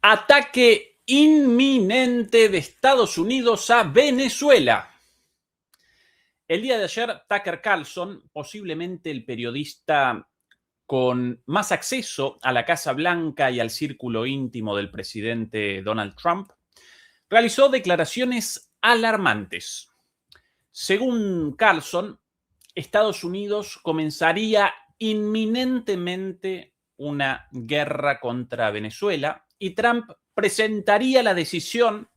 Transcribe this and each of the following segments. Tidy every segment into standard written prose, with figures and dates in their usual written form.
Ataque inminente de Estados Unidos a Venezuela. El día de ayer, Tucker Carlson, posiblemente el periodista con más acceso a la Casa Blanca y al círculo íntimo del presidente Donald Trump, realizó declaraciones alarmantes. Según Carlson, Estados Unidos comenzaría inminentemente una guerra contra Venezuela y Trump presentaría la decisión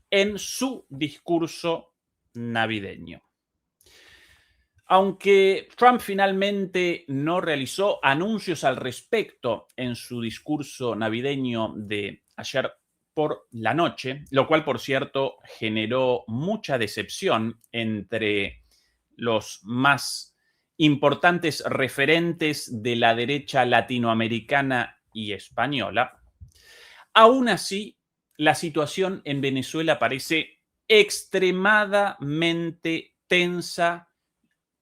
en su discurso navideño. Aunque Trump finalmente no realizó anuncios al respecto en su discurso navideño de ayer por la noche, lo cual, por cierto, generó mucha decepción entre los más importantes referentes de la derecha latinoamericana y española, aún así, la situación en Venezuela parece extremadamente tensa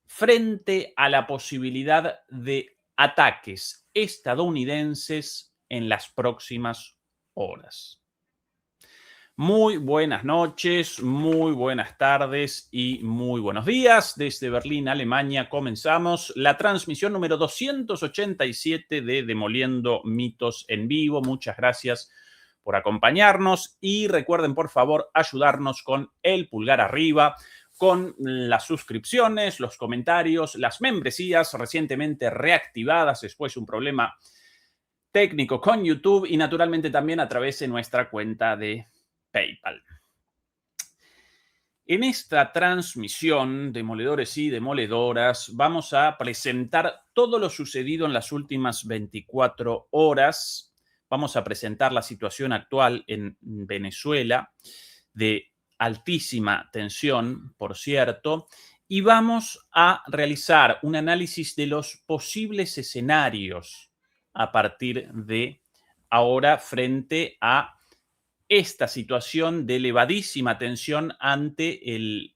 frente a la posibilidad de ataques estadounidenses en las próximas horas. Muy buenas noches, muy buenas tardes y muy buenos días. Desde Berlín, Alemania, comenzamos la transmisión número 287 de Demoliendo Mitos en Vivo. Muchas gracias por acompañarnos y recuerden, por favor, ayudarnos con el pulgar arriba, con las suscripciones, los comentarios, las membresías recientemente reactivadas después de un problema técnico con YouTube y naturalmente también a través de nuestra cuenta de PayPal. En esta transmisión, demoledores y demoledoras, vamos a presentar todo lo sucedido en las últimas 24 horas. Vamos a presentar la situación actual en Venezuela, de altísima tensión, por cierto, y vamos a realizar un análisis de los posibles escenarios a partir de ahora frente a esta situación de elevadísima tensión ante el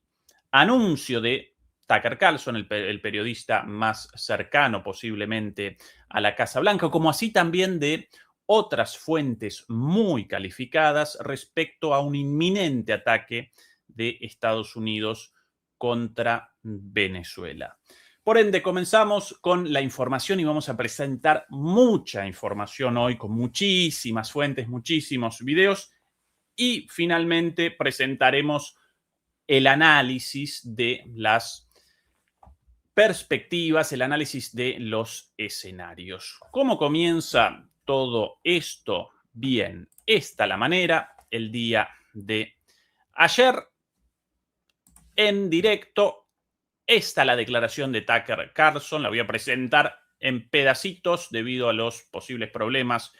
anuncio de Tucker Carlson, el periodista más cercano posiblemente a la Casa Blanca, como así también de otras fuentes muy calificadas respecto a un inminente ataque de Estados Unidos contra Venezuela. Por ende, comenzamos con la información y vamos a presentar mucha información hoy con muchísimas fuentes, muchísimos videos. Y finalmente presentaremos el análisis de las perspectivas, el análisis de los escenarios. ¿Cómo comienza todo esto? Bien, esta la manera, el día de ayer, en directo, esta la declaración de Tucker Carlson, la voy a presentar en pedacitos debido a los posibles problemas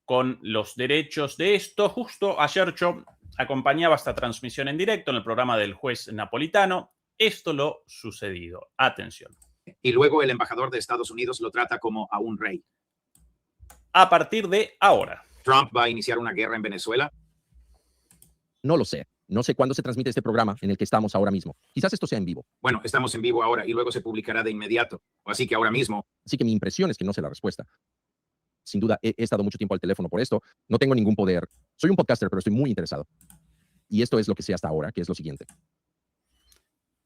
con los derechos de esto. Justo ayer yo acompañaba esta transmisión en directo en el programa del juez Napolitano. Esto lo sucedido. Atención. Y luego el embajador de Estados Unidos lo trata como a un rey. A partir de ahora. ¿Trump va a iniciar una guerra en Venezuela? No lo sé. No sé cuándo se transmite este programa en el que estamos ahora mismo. Quizás esto sea en vivo. Bueno, estamos en vivo ahora y luego se publicará de inmediato. Así que ahora mismo. Así que mi impresión es que no sé la respuesta. Sin duda, he estado mucho tiempo al teléfono por esto. No tengo ningún poder. Soy un podcaster, pero estoy muy interesado. Y esto es lo que sé hasta ahora, que es lo siguiente.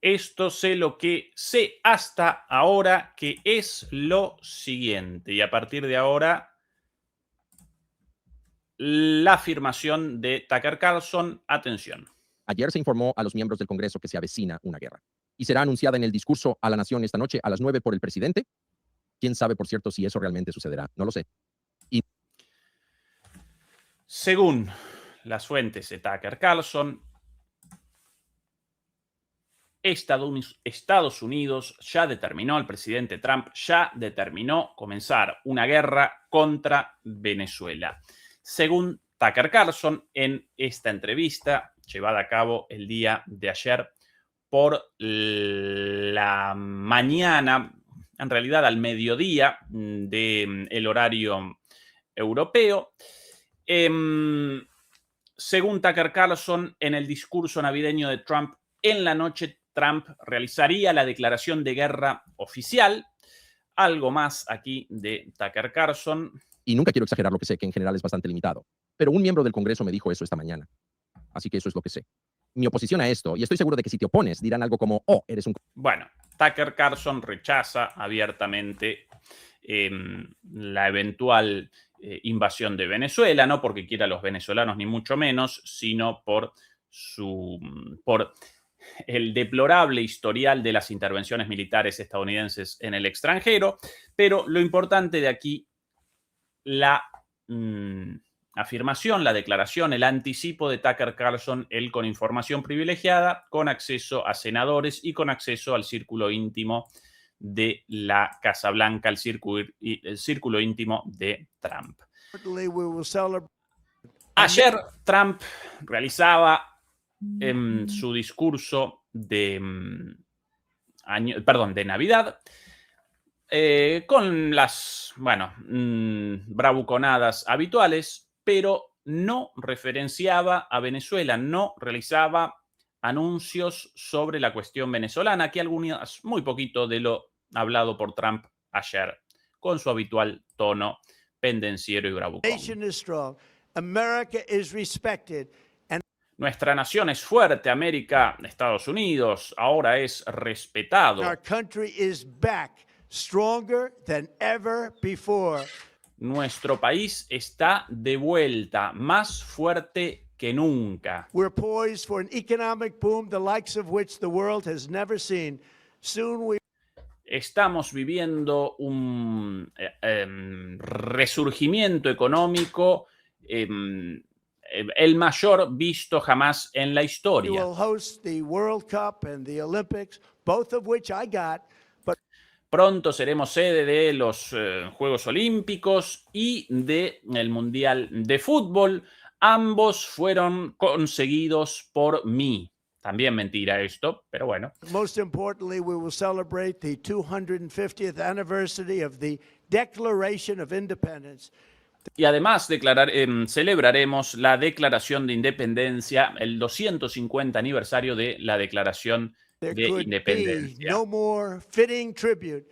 Esto sé lo que sé hasta ahora, que es lo siguiente. Y a partir de ahora, la afirmación de Tucker Carlson. Atención. Ayer se informó a los miembros del Congreso que se avecina una guerra. Y será anunciada en el discurso a la nación esta noche a las 9 por el presidente. ¿Quién sabe, por cierto, si eso realmente sucederá? No lo sé. Según las fuentes de Tucker Carlson, Estados Unidos ya determinó, el presidente Trump ya determinó comenzar una guerra contra Venezuela. Según Tucker Carlson, en esta entrevista llevada a cabo el día de ayer por la mañana, en realidad al mediodía del horario europeo, según Tucker Carlson, en el discurso navideño de Trump, en la noche Trump realizaría la declaración de guerra oficial. Algo más aquí de Tucker Carlson. Y nunca quiero exagerar lo que sé, que en general es bastante limitado. Pero un miembro del Congreso me dijo eso esta mañana. Así que eso es lo que sé. Mi oposición a esto, y estoy seguro de que si te opones, dirán algo como, oh, eres un... Bueno, Tucker Carlson rechaza abiertamente la eventual invasión de Venezuela, no porque quiera a los venezolanos ni mucho menos, sino por el deplorable historial de las intervenciones militares estadounidenses en el extranjero. Pero lo importante de aquí, la afirmación, la declaración, el anticipo de Tucker Carlson, él con información privilegiada, con acceso a senadores y con acceso al círculo íntimo de la Casa Blanca, el círculo íntimo de Trump. Ayer Trump realizaba su discurso de Navidad con las, bravuconadas habituales, pero no referenciaba a Venezuela, no realizaba anuncios sobre la cuestión venezolana, aquí algunas, muy poquito de lo hablado por Trump ayer, con su habitual tono pendenciero y bravucón. Nuestra nación es fuerte, América, Estados Unidos, ahora es respetado. Our country is back, stronger than ever before. Nuestro país está de vuelta, más fuerte que nunca. We're poised for an economic boom, the likes of which the world has never seen. Soon we Estamos viviendo un resurgimiento económico, el mayor visto jamás en la historia. will host the World Cup and the Olympics, both of which I got. But Pronto seremos sede de los Juegos Olímpicos y del Mundial de Fútbol. Ambos fueron conseguidos por mí. También mentira esto, pero bueno. most importantly, we will celebrate the 250th anniversary of the Declaration of Independence. Y además celebraremos la Declaración de Independencia, el 250 aniversario de la Declaración There de could Independencia. be no more fitting tribute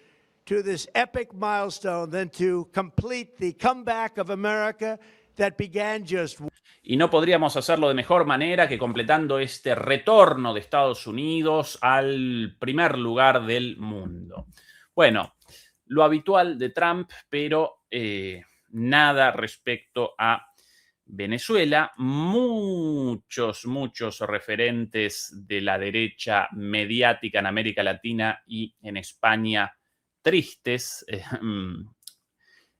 to this epic milestone than to complete the comeback of America that began just Y no podríamos hacerlo de mejor manera que completando este retorno de Estados Unidos al primer lugar del mundo. Bueno, lo habitual de Trump, pero nada respecto a Venezuela. Muchos referentes de la derecha mediática en América Latina y en España tristes,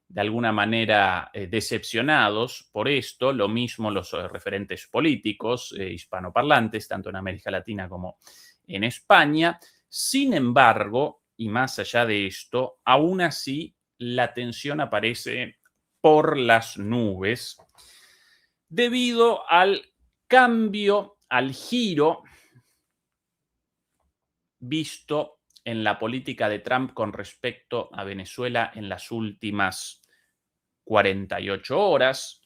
de alguna manera decepcionados por esto, lo mismo los referentes políticos hispanoparlantes, tanto en América Latina como en España. Sin embargo, y más allá de esto, aún así la tensión aparece por las nubes debido al cambio, al giro visto en la política de Trump con respecto a Venezuela en las últimas 48 horas,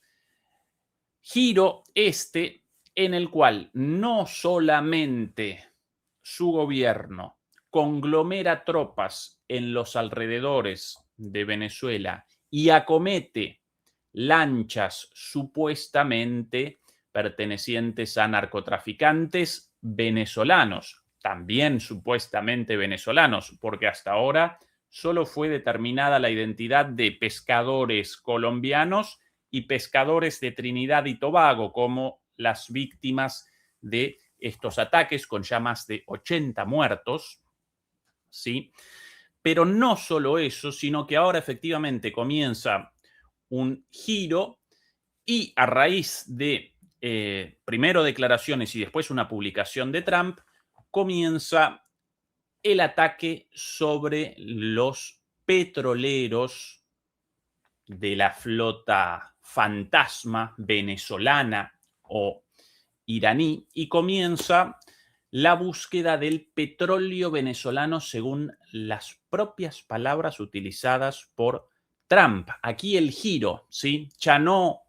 giro en el cual no solamente su gobierno conglomera tropas en los alrededores de Venezuela y acomete lanchas supuestamente pertenecientes a narcotraficantes venezolanos, también supuestamente venezolanos, porque hasta ahora solo fue determinada la identidad de pescadores colombianos y pescadores de Trinidad y Tobago como las víctimas de estos ataques, con ya más de 80 muertos, ¿sí? Pero no solo eso, sino que ahora efectivamente comienza un giro y a raíz de primero declaraciones y después una publicación de Trump, comienza el ataque sobre los petroleros de la flota fantasma venezolana o iraní y comienza la búsqueda del petróleo venezolano según las propias palabras utilizadas por Trump. Aquí el giro, ¿sí? Ya no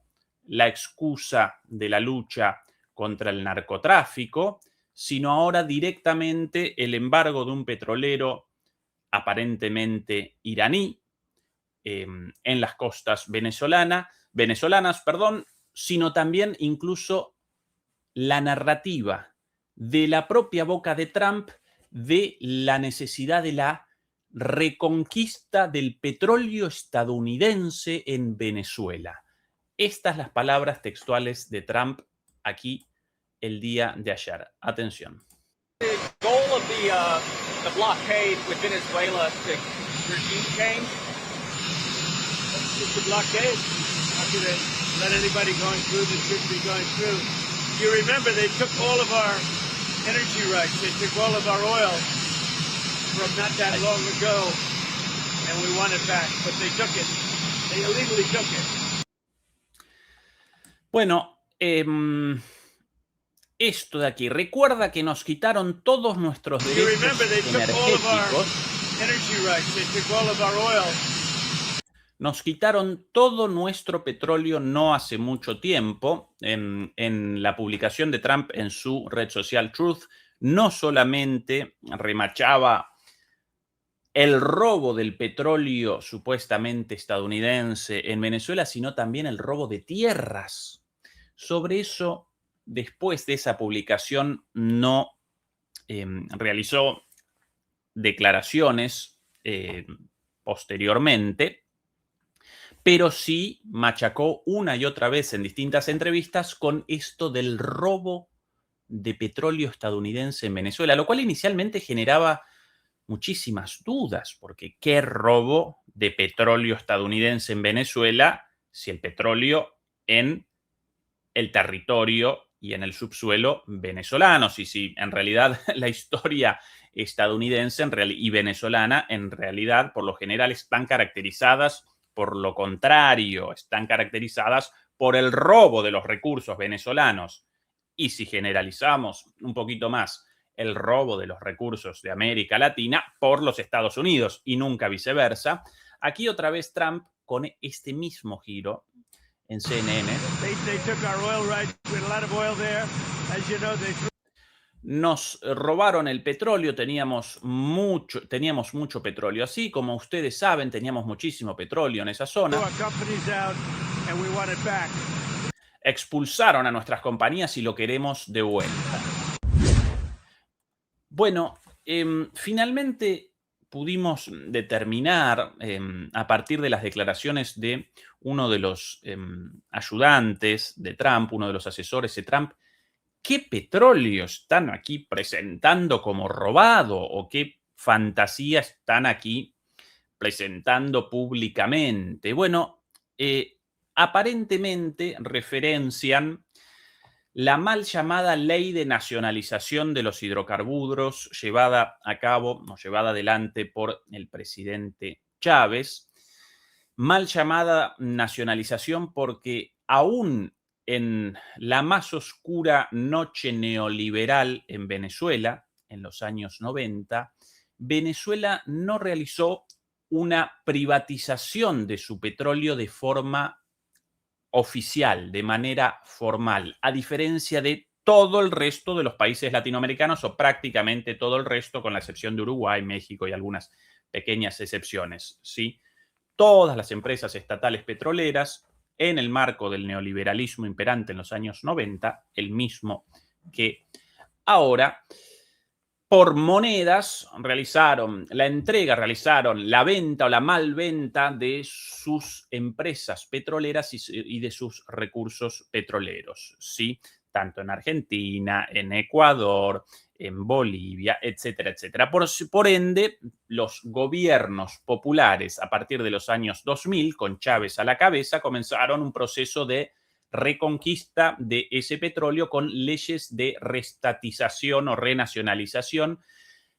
la excusa de la lucha contra el narcotráfico, sino ahora directamente el embargo de un petrolero aparentemente iraní en las costas venezolanas, sino también incluso la narrativa de la propia boca de Trump de la necesidad de la reconquista del petróleo estadounidense en Venezuela. Estas las palabras textuales de Trump aquí el día de ayer. Atención. The goal of the blockade with Venezuela to regime change. It's a blockade. How could they let anybody going through that shouldn't be going through? You remember they took all of our energy rights. They took all of our oil from not that long ago, and we want it back. But they took it. They illegally took it. Bueno, esto de aquí. Recuerda que nos quitaron todos nuestros You derechos remember they took all of our energéticos. energy rights. They took all of our oil. Nos quitaron todo nuestro petróleo no hace mucho tiempo. En la publicación de Trump en su red social Truth, no solamente remachaba el robo del petróleo supuestamente estadounidense en Venezuela, sino también el robo de tierras. Sobre eso, después de esa publicación, no realizó declaraciones posteriormente, pero sí machacó una y otra vez en distintas entrevistas con esto del robo de petróleo estadounidense en Venezuela, lo cual inicialmente generaba muchísimas dudas, porque ¿qué robo de petróleo estadounidense en Venezuela si el petróleo en el territorio y en el subsuelo venezolanos? Y si en realidad la historia estadounidense y venezolana en realidad por lo general están caracterizadas por lo contrario, están caracterizadas por el robo de los recursos venezolanos. Y si generalizamos un poquito más, el robo de los recursos de América Latina por los Estados Unidos y nunca viceversa. Aquí otra vez Trump con este mismo giro en CNN. Nos robaron el petróleo, teníamos mucho petróleo. Así como ustedes saben, teníamos muchísimo petróleo en esa zona. Expulsaron a nuestras compañías y lo queremos de vuelta. Bueno, finalmente pudimos determinar, a partir de las declaraciones de uno de los ayudantes de Trump, uno de los asesores de Trump, qué petróleo están aquí presentando como robado o qué fantasía están aquí presentando públicamente. Bueno, aparentemente referencian la mal llamada ley de nacionalización de los hidrocarburos llevada a cabo o llevada adelante por el presidente Chávez. Mal llamada nacionalización porque aún en la más oscura noche neoliberal en Venezuela, en los años 90, Venezuela no realizó una privatización de su petróleo de forma oficial, de manera formal, a diferencia de todo el resto de los países latinoamericanos o prácticamente todo el resto, con la excepción de Uruguay, México y algunas pequeñas excepciones, ¿sí? Todas las empresas estatales petroleras, en el marco del neoliberalismo imperante en los años 90, el mismo que ahora, por monedas realizaron la venta o la malventa de sus empresas petroleras y de sus recursos petroleros, ¿sí? Tanto en Argentina, en Ecuador, en Bolivia, etcétera, etcétera. Por ende, los gobiernos populares a partir de los años 2000, con Chávez a la cabeza, comenzaron un proceso de reconquista de ese petróleo con leyes de restatización o renacionalización,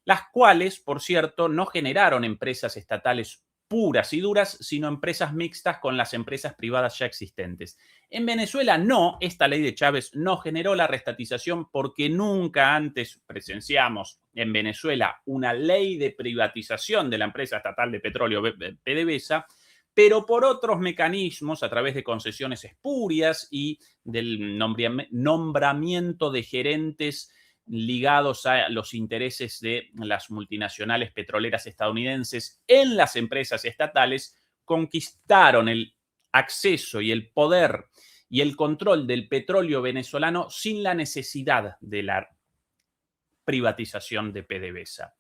las cuales, por cierto, no generaron empresas estatales puras y duras, sino empresas mixtas con las empresas privadas ya existentes. En Venezuela no, esta ley de Chávez no generó la restatización porque nunca antes presenciamos en Venezuela una ley de privatización de la empresa estatal de petróleo PDVSA, pero por otros mecanismos, a través de concesiones espurias y del nombramiento de gerentes ligados a los intereses de las multinacionales petroleras estadounidenses en las empresas estatales, conquistaron el acceso y el poder y el control del petróleo venezolano sin la necesidad de la privatización de PDVSA.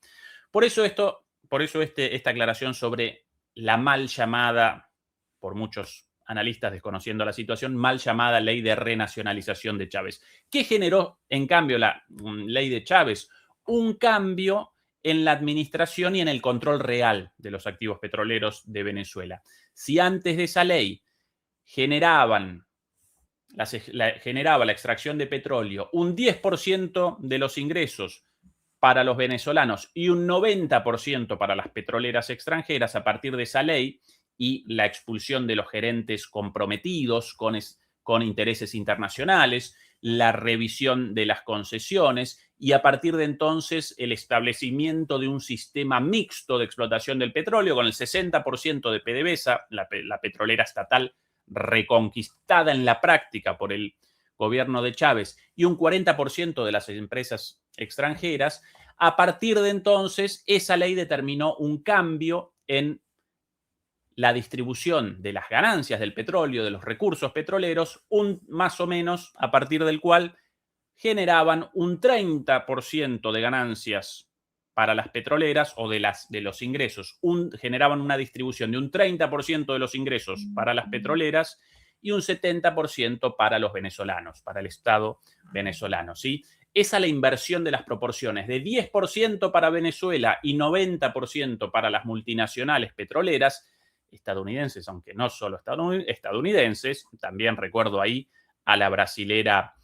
Por eso esta aclaración sobre la mal llamada, por muchos analistas desconociendo la situación, mal llamada ley de renacionalización de Chávez. ¿Qué generó, en cambio, la ley de Chávez? Un cambio en la administración y en el control real de los activos petroleros de Venezuela. Si antes de esa ley generaba la extracción de petróleo un 10% de los ingresos para los venezolanos y un 90% para las petroleras extranjeras, a partir de esa ley y la expulsión de los gerentes comprometidos con intereses internacionales, la revisión de las concesiones y a partir de entonces el establecimiento de un sistema mixto de explotación del petróleo con el 60% de PDVSA, la petrolera estatal reconquistada en la práctica por el gobierno de Chávez, y un 40% de las empresas extranjeras. A partir de entonces, esa ley determinó un cambio en la distribución de las ganancias del petróleo, de los recursos petroleros, más o menos a partir del cual generaban un 30% de ganancias para las petroleras o de los ingresos. Generaban una distribución de un 30% de los ingresos para las petroleras y un 70% para los venezolanos, para el Estado venezolano, ¿sí? Esa es la inversión de las proporciones, de 10% para Venezuela y 90% para las multinacionales petroleras estadounidenses, aunque no solo estadounidenses, también recuerdo ahí a la brasilera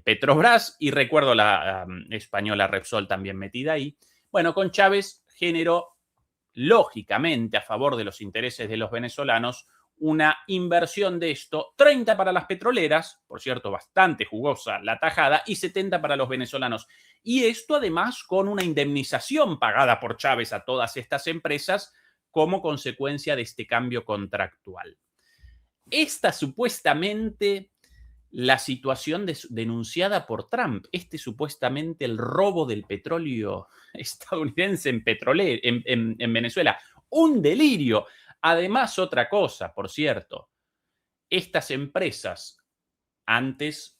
Petrobras y recuerdo la española Repsol también metida ahí. Bueno, con Chávez generó, lógicamente, a favor de los intereses de los venezolanos, una inversión de esto, 30 para las petroleras, por cierto, bastante jugosa la tajada, y 70 para los venezolanos. Y esto además con una indemnización pagada por Chávez a todas estas empresas como consecuencia de este cambio contractual. Esta supuestamente la situación denunciada por Trump, supuestamente el robo del petróleo estadounidense en Venezuela, un delirio. Además, otra cosa, por cierto, estas empresas antes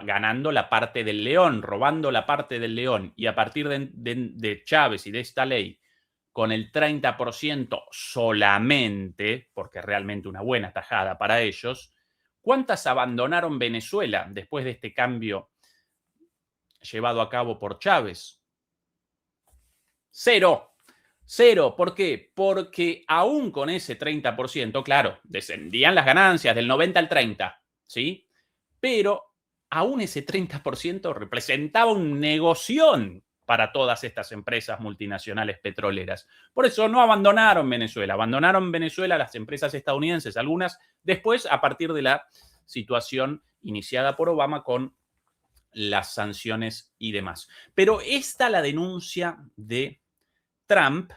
ganando la parte del león, robando la parte del león, y a partir de Chávez y de esta ley, con el 30% solamente, porque realmente una buena tajada para ellos, ¿cuántas abandonaron Venezuela después de este cambio llevado a cabo por Chávez? Cero. Cero. ¿Por qué? Porque aún con ese 30%, claro, descendían las ganancias del 90 al 30, ¿sí? Pero aún ese 30% representaba un negoción para todas estas empresas multinacionales petroleras. Por eso no abandonaron Venezuela. Abandonaron Venezuela las empresas estadounidenses, algunas después a partir de la situación iniciada por Obama con las sanciones y demás. Pero esta la denuncia de Trump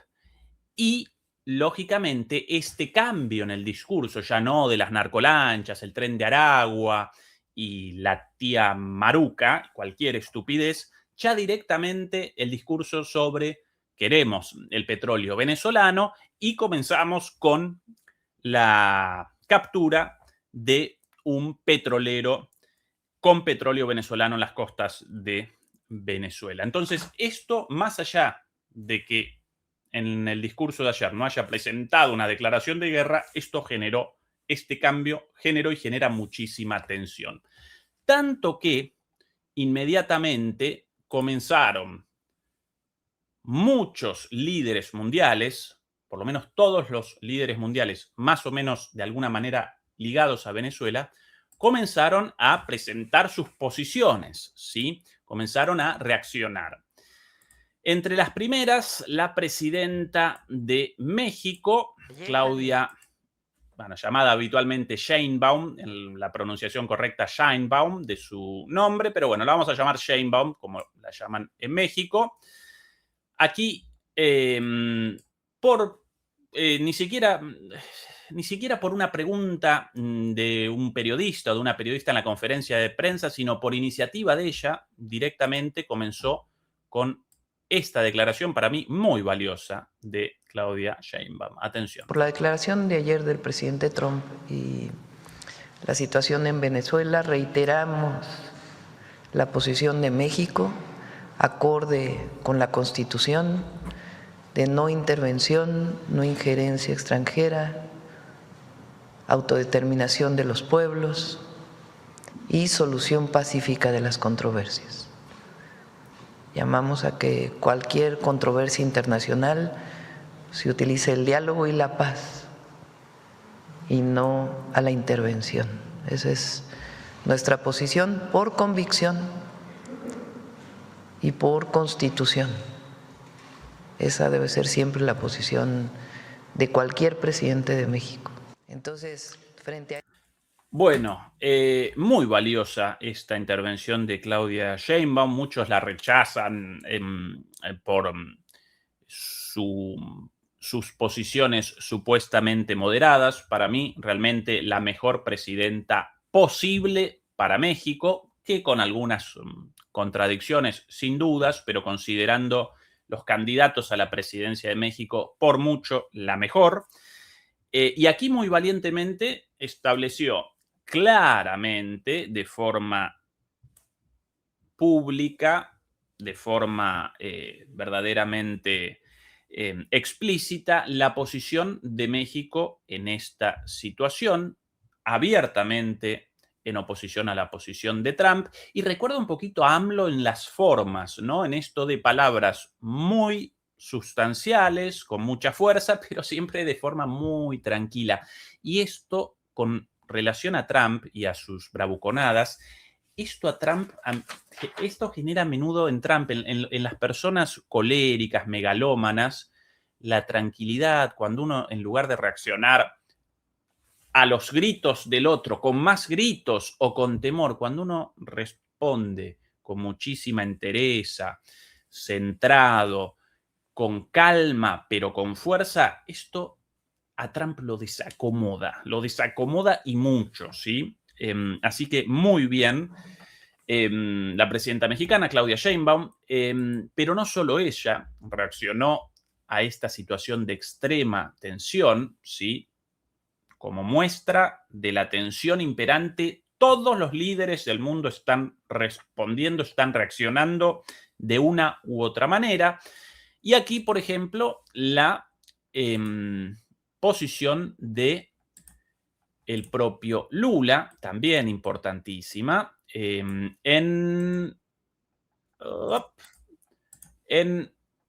y, lógicamente, este cambio en el discurso, ya no de las narcolanchas, el tren de Aragua y la tía Maruca, cualquier estupidez, ya directamente el discurso sobre queremos el petróleo venezolano y comenzamos con la captura de un petrolero con petróleo venezolano en las costas de Venezuela. Entonces, esto, más allá de que en el discurso de ayer no haya presentado una declaración de guerra, este cambio generó y genera muchísima tensión. Tanto que inmediatamente comenzaron muchos líderes mundiales, por lo menos todos los líderes mundiales, más o menos de alguna manera ligados a Venezuela, comenzaron a presentar sus posiciones, ¿sí? Comenzaron a reaccionar. Entre las primeras, la presidenta de México, Claudia, llamada habitualmente Sheinbaum, en la pronunciación correcta Sheinbaum de su nombre, pero bueno, la vamos a llamar Sheinbaum, como la llaman en México. Aquí, ni siquiera por una pregunta de un periodista o de una periodista en la conferencia de prensa, sino por iniciativa de ella, directamente comenzó con esta declaración para mí muy valiosa de Claudia Sheinbaum. Atención. Por la declaración de ayer del presidente Trump y la situación en Venezuela, reiteramos la posición de México, acorde con la Constitución, de no intervención, no injerencia extranjera, autodeterminación de los pueblos y solución pacífica de las controversias. Llamamos a que cualquier controversia internacional se utilice el diálogo y la paz y no a la intervención. Esa es nuestra posición por convicción y por Constitución. Esa debe ser siempre la posición de cualquier presidente de México. Entonces, frente a... Bueno, muy valiosa esta intervención de Claudia Sheinbaum. Muchos la rechazan por sus posiciones supuestamente moderadas. Para mí, realmente la mejor presidenta posible para México, que con algunas contradicciones, sin dudas, pero considerando los candidatos a la presidencia de México, por mucho la mejor. Y aquí muy valientemente estableció claramente, de forma pública, de forma verdaderamente explícita, la posición de México en esta situación, abiertamente en oposición a la posición de Trump. Y recuerda un poquito a AMLO en las formas, ¿no? En esto de palabras muy sustanciales, con mucha fuerza, pero siempre de forma muy tranquila. Y esto con relación a Trump y a sus bravuconadas, esto genera a menudo en Trump, en las personas coléricas, megalómanas, la tranquilidad, cuando uno, en lugar de reaccionar a los gritos del otro, con más gritos o con temor, cuando uno responde con muchísima entereza, centrado, con calma, pero con fuerza, esto a Trump lo desacomoda y mucho, ¿sí? Así que muy bien la presidenta mexicana, Claudia Sheinbaum, pero no solo ella reaccionó a esta situación de extrema tensión, ¿sí? Como muestra de la tensión imperante, todos los líderes del mundo están respondiendo, están reaccionando de una u otra manera. Y aquí, por ejemplo, la posición de el propio Lula, también importantísima, en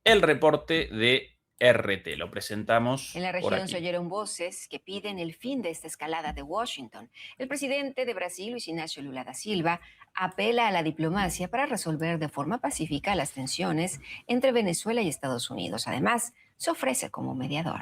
el reporte de RT. Lo presentamos. En la región se oyeron voces que piden el fin de esta escalada de Washington. El presidente de Brasil, Luis Inácio Lula da Silva, apela a la diplomacia para resolver de forma pacífica las tensiones entre Venezuela y Estados Unidos. Además, se ofrece como mediador.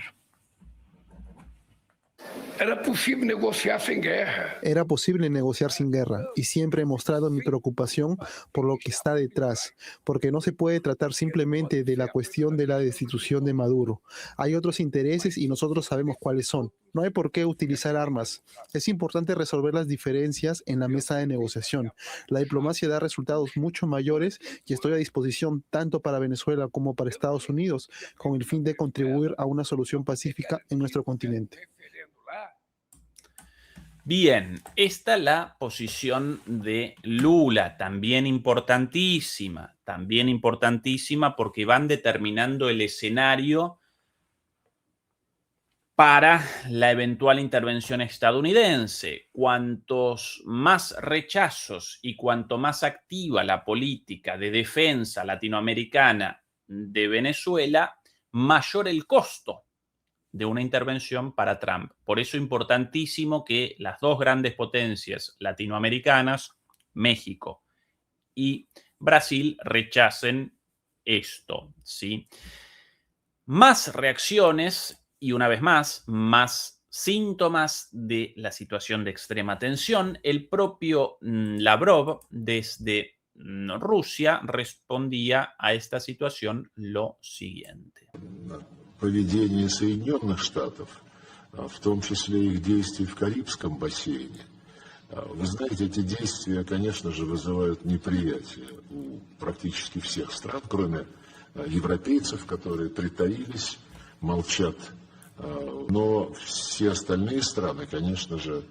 Era posible negociar sin guerra. Era posible negociar sin guerra y siempre he mostrado mi preocupación por lo que está detrás, porque no se puede tratar simplemente de la cuestión de la destitución de Maduro. Hay otros intereses y nosotros sabemos cuáles son. No hay por qué utilizar armas. Es importante resolver las diferencias en la mesa de negociación. La diplomacia da resultados mucho mayores y estoy a disposición tanto para Venezuela como para Estados Unidos con el fin de contribuir a una solución pacífica en nuestro continente. Bien, esta es la posición de Lula, también importantísima porque van determinando el escenario para la eventual intervención estadounidense. Cuantos más rechazos y cuanto más activa la política de defensa latinoamericana de Venezuela, mayor el costo de una intervención para Trump. Por eso es importantísimo que las dos grandes potencias latinoamericanas, México y Brasil, rechacen esto, ¿sí? Más reacciones y, una vez más síntomas de la situación de extrema tensión. El propio Lavrov, desde Rusia, respondía a esta situación lo siguiente. Поведение Соединенных Штатов, в том числе их действий в Карибском бассейне. Вы знаете, эти действия, конечно же, вызывают неприятие у практически всех стран, кроме европейцев, которые притаились, молчат. Но все остальные страны, конечно же,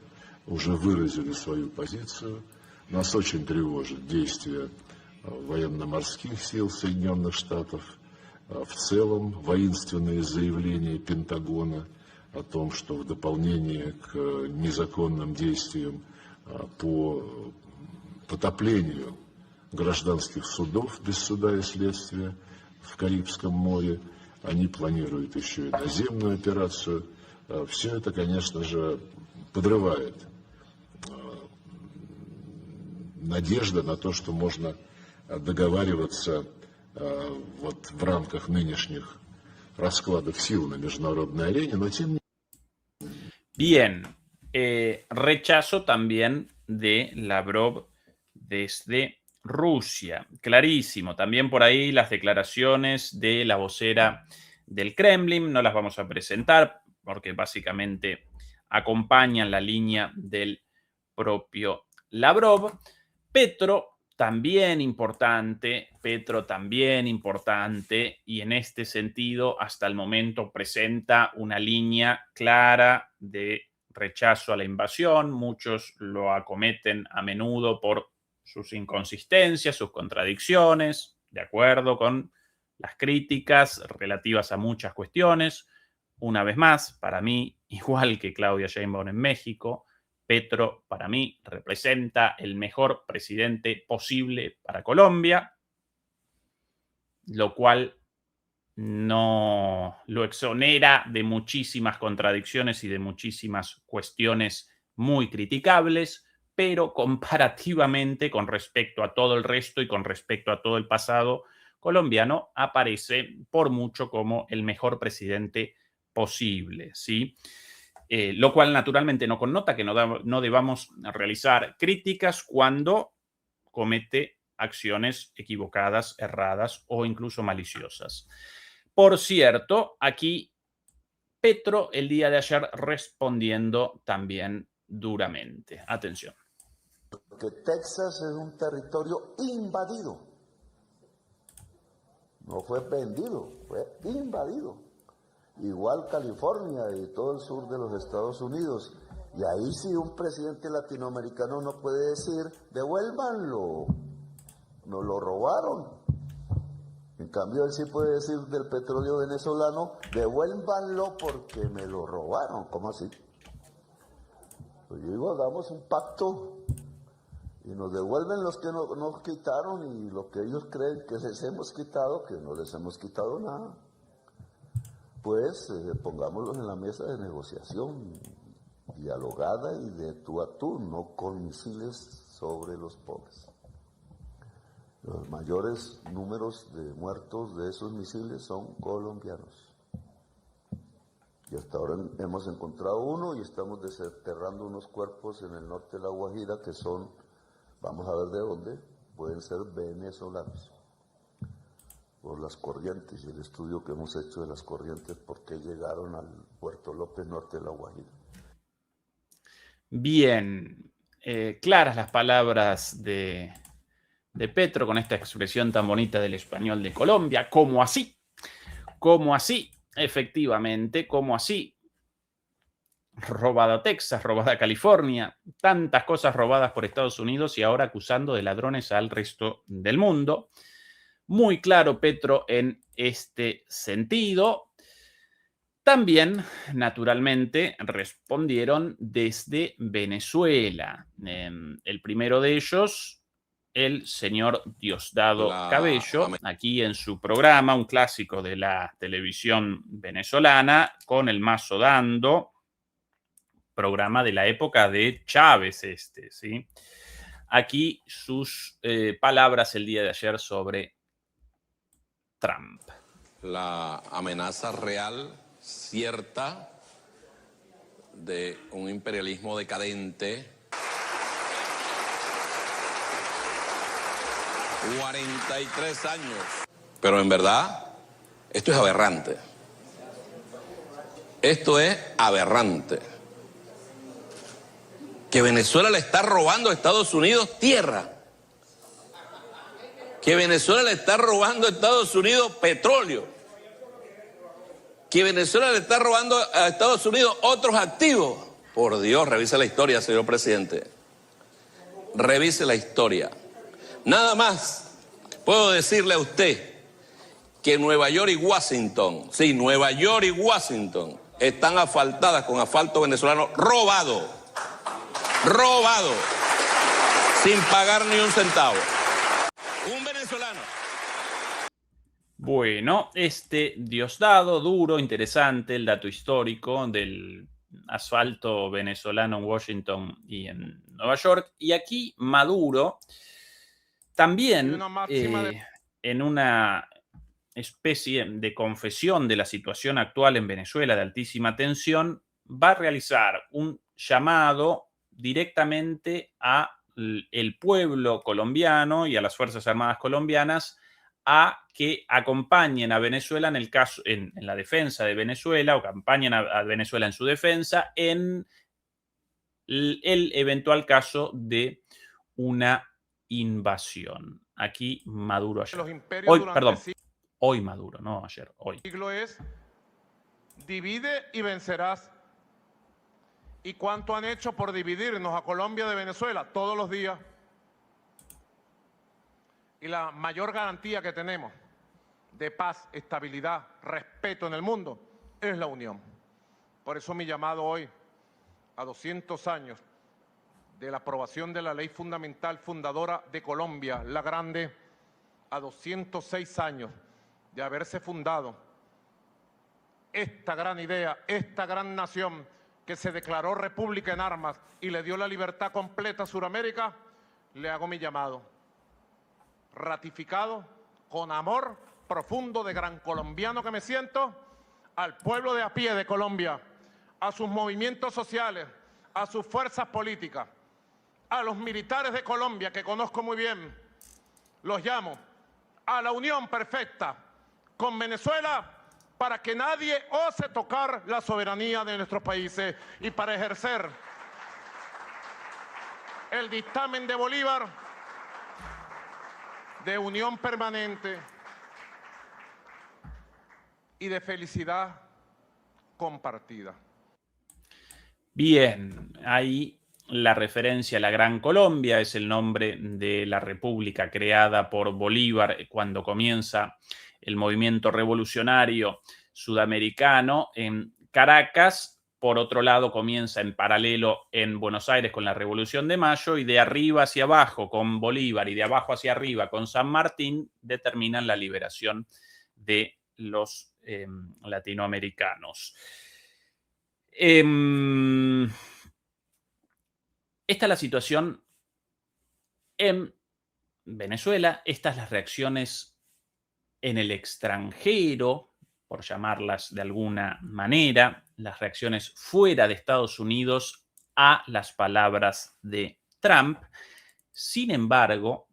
уже выразили свою позицию. Нас очень тревожит действия военно-морских сил Соединенных Штатов, в целом воинственные заявления Пентагона о том, что в дополнение к незаконным действиям по потоплению гражданских судов без суда и следствия в Карибском море, они планируют еще и наземную операцию. Все это, конечно же, подрывает надежда на то, что можно договариваться вот в рамках нынешних раскладов сил на международной арене, но тем не менее. Bien, rechazo también de Lavrov desde Rusia, clarísimo. También por ahí las declaraciones de la vocera del Kremlin, no las vamos a presentar porque básicamente acompañan la línea del propio Lavrov. Petro también importante, y en este sentido hasta el momento presenta una línea clara de rechazo a la invasión. Muchos lo acometen a menudo por sus inconsistencias, sus contradicciones, de acuerdo con las críticas relativas a muchas cuestiones. Una vez más, para mí, igual que Claudia Sheinbaum en México, Petro, para mí, representa el mejor presidente posible para Colombia, lo cual no lo exonera de muchísimas contradicciones y de muchísimas cuestiones muy criticables, pero comparativamente con respecto a todo el resto y con respecto a todo el pasado colombiano, aparece por mucho como el mejor presidente posible, ¿sí? Lo cual naturalmente no connota que no debamos realizar críticas cuando comete acciones equivocadas, erradas o incluso maliciosas. Por cierto, aquí Petro el día de ayer respondiendo también duramente. Atención. Que Texas es un territorio invadido. No fue vendido, fue invadido. Igual California y todo el sur de los Estados Unidos. Y ahí sí un presidente latinoamericano no puede decir, devuélvanlo, nos lo robaron. En cambio, él sí puede decir del petróleo venezolano, devuélvanlo porque me lo robaron. ¿Cómo así? Pues yo digo, hagamos un pacto y nos devuelven los que nos quitaron y lo que ellos creen que les hemos quitado, que no les hemos quitado nada. Pues pongámoslos en la mesa de negociación dialogada y de tú a tú, no con misiles sobre los pobres. Los mayores números de muertos de esos misiles son colombianos. Y hasta ahora hemos encontrado uno y estamos desenterrando unos cuerpos en el norte de La Guajira que son, vamos a ver de dónde, pueden ser venezolanos. Por las corrientes y el estudio que hemos hecho de las corrientes, por qué llegaron al Puerto López, norte de La Guajira. Bien, claras las palabras de Petro con esta expresión tan bonita del español de Colombia. ¿Cómo así? ¿Cómo así? Efectivamente, ¿cómo así? Robada Texas, robada California, tantas cosas robadas por Estados Unidos y ahora acusando de ladrones al resto del mundo. Muy claro Petro en este sentido. También, naturalmente, respondieron desde Venezuela. El primero de ellos, el señor Diosdado Cabello, aquí en su programa, un clásico de la televisión venezolana, con el mazo dando, programa de la época de Chávez ¿sí? Aquí sus palabras el día de ayer sobre Trump. La amenaza real, cierta, de un imperialismo decadente. 43 años. Pero en verdad, esto es aberrante. Esto es aberrante. Que Venezuela le está robando a Estados Unidos tierra. Que Venezuela le está robando a Estados Unidos petróleo. Que Venezuela le está robando a Estados Unidos otros activos. Por Dios, revise la historia, señor presidente. Revise la historia. Nada más puedo decirle a usted que Nueva York y Washington, sí, Nueva York y Washington, están asfaltadas con asfalto venezolano robado, sin pagar ni un centavo. Un venezolano. Bueno, Diosdado, duro, interesante el dato histórico del asfalto venezolano en Washington y en Nueva York. Y aquí Maduro también, en una especie de confesión de la situación actual en Venezuela de altísima tensión, va a realizar un llamado directamente al pueblo colombiano y a las Fuerzas Armadas colombianas a que acompañen a Venezuela en la defensa de Venezuela, o acompañen a Venezuela en su defensa en el eventual caso de una invasión. Aquí Maduro ayer. Hoy Maduro, no ayer, hoy. El siglo es divide y vencerás. ¿Y cuánto han hecho por dividirnos a Colombia de Venezuela? Todos los días. Y la mayor garantía que tenemos de paz, estabilidad, respeto en el mundo es la unión. Por eso mi llamado hoy, a 200 años de la aprobación de la ley fundamental fundadora de Colombia, la Grande, a 206 años de haberse fundado esta gran idea, esta gran nación que se declaró república en armas y le dio la libertad completa a Sudamérica, le hago mi llamado. Ratificado con amor profundo de gran colombiano que me siento, al pueblo de a pie de Colombia, a sus movimientos sociales, a sus fuerzas políticas, a los militares de Colombia que conozco muy bien, los llamo a la unión perfecta con Venezuela para que nadie ose tocar la soberanía de nuestros países y para ejercer el dictamen de Bolívar de unión permanente y de felicidad compartida. Bien, ahí la referencia a la Gran Colombia es el nombre de la república creada por Bolívar cuando comienza el movimiento revolucionario sudamericano en Caracas. Por otro lado, comienza en paralelo en Buenos Aires con la Revolución de Mayo, y de arriba hacia abajo con Bolívar y de abajo hacia arriba con San Martín determinan la liberación de los latinoamericanos. Esta es la situación en Venezuela, estas las reacciones en el extranjero, por llamarlas de alguna manera, las reacciones fuera de Estados Unidos a las palabras de Trump. Sin embargo,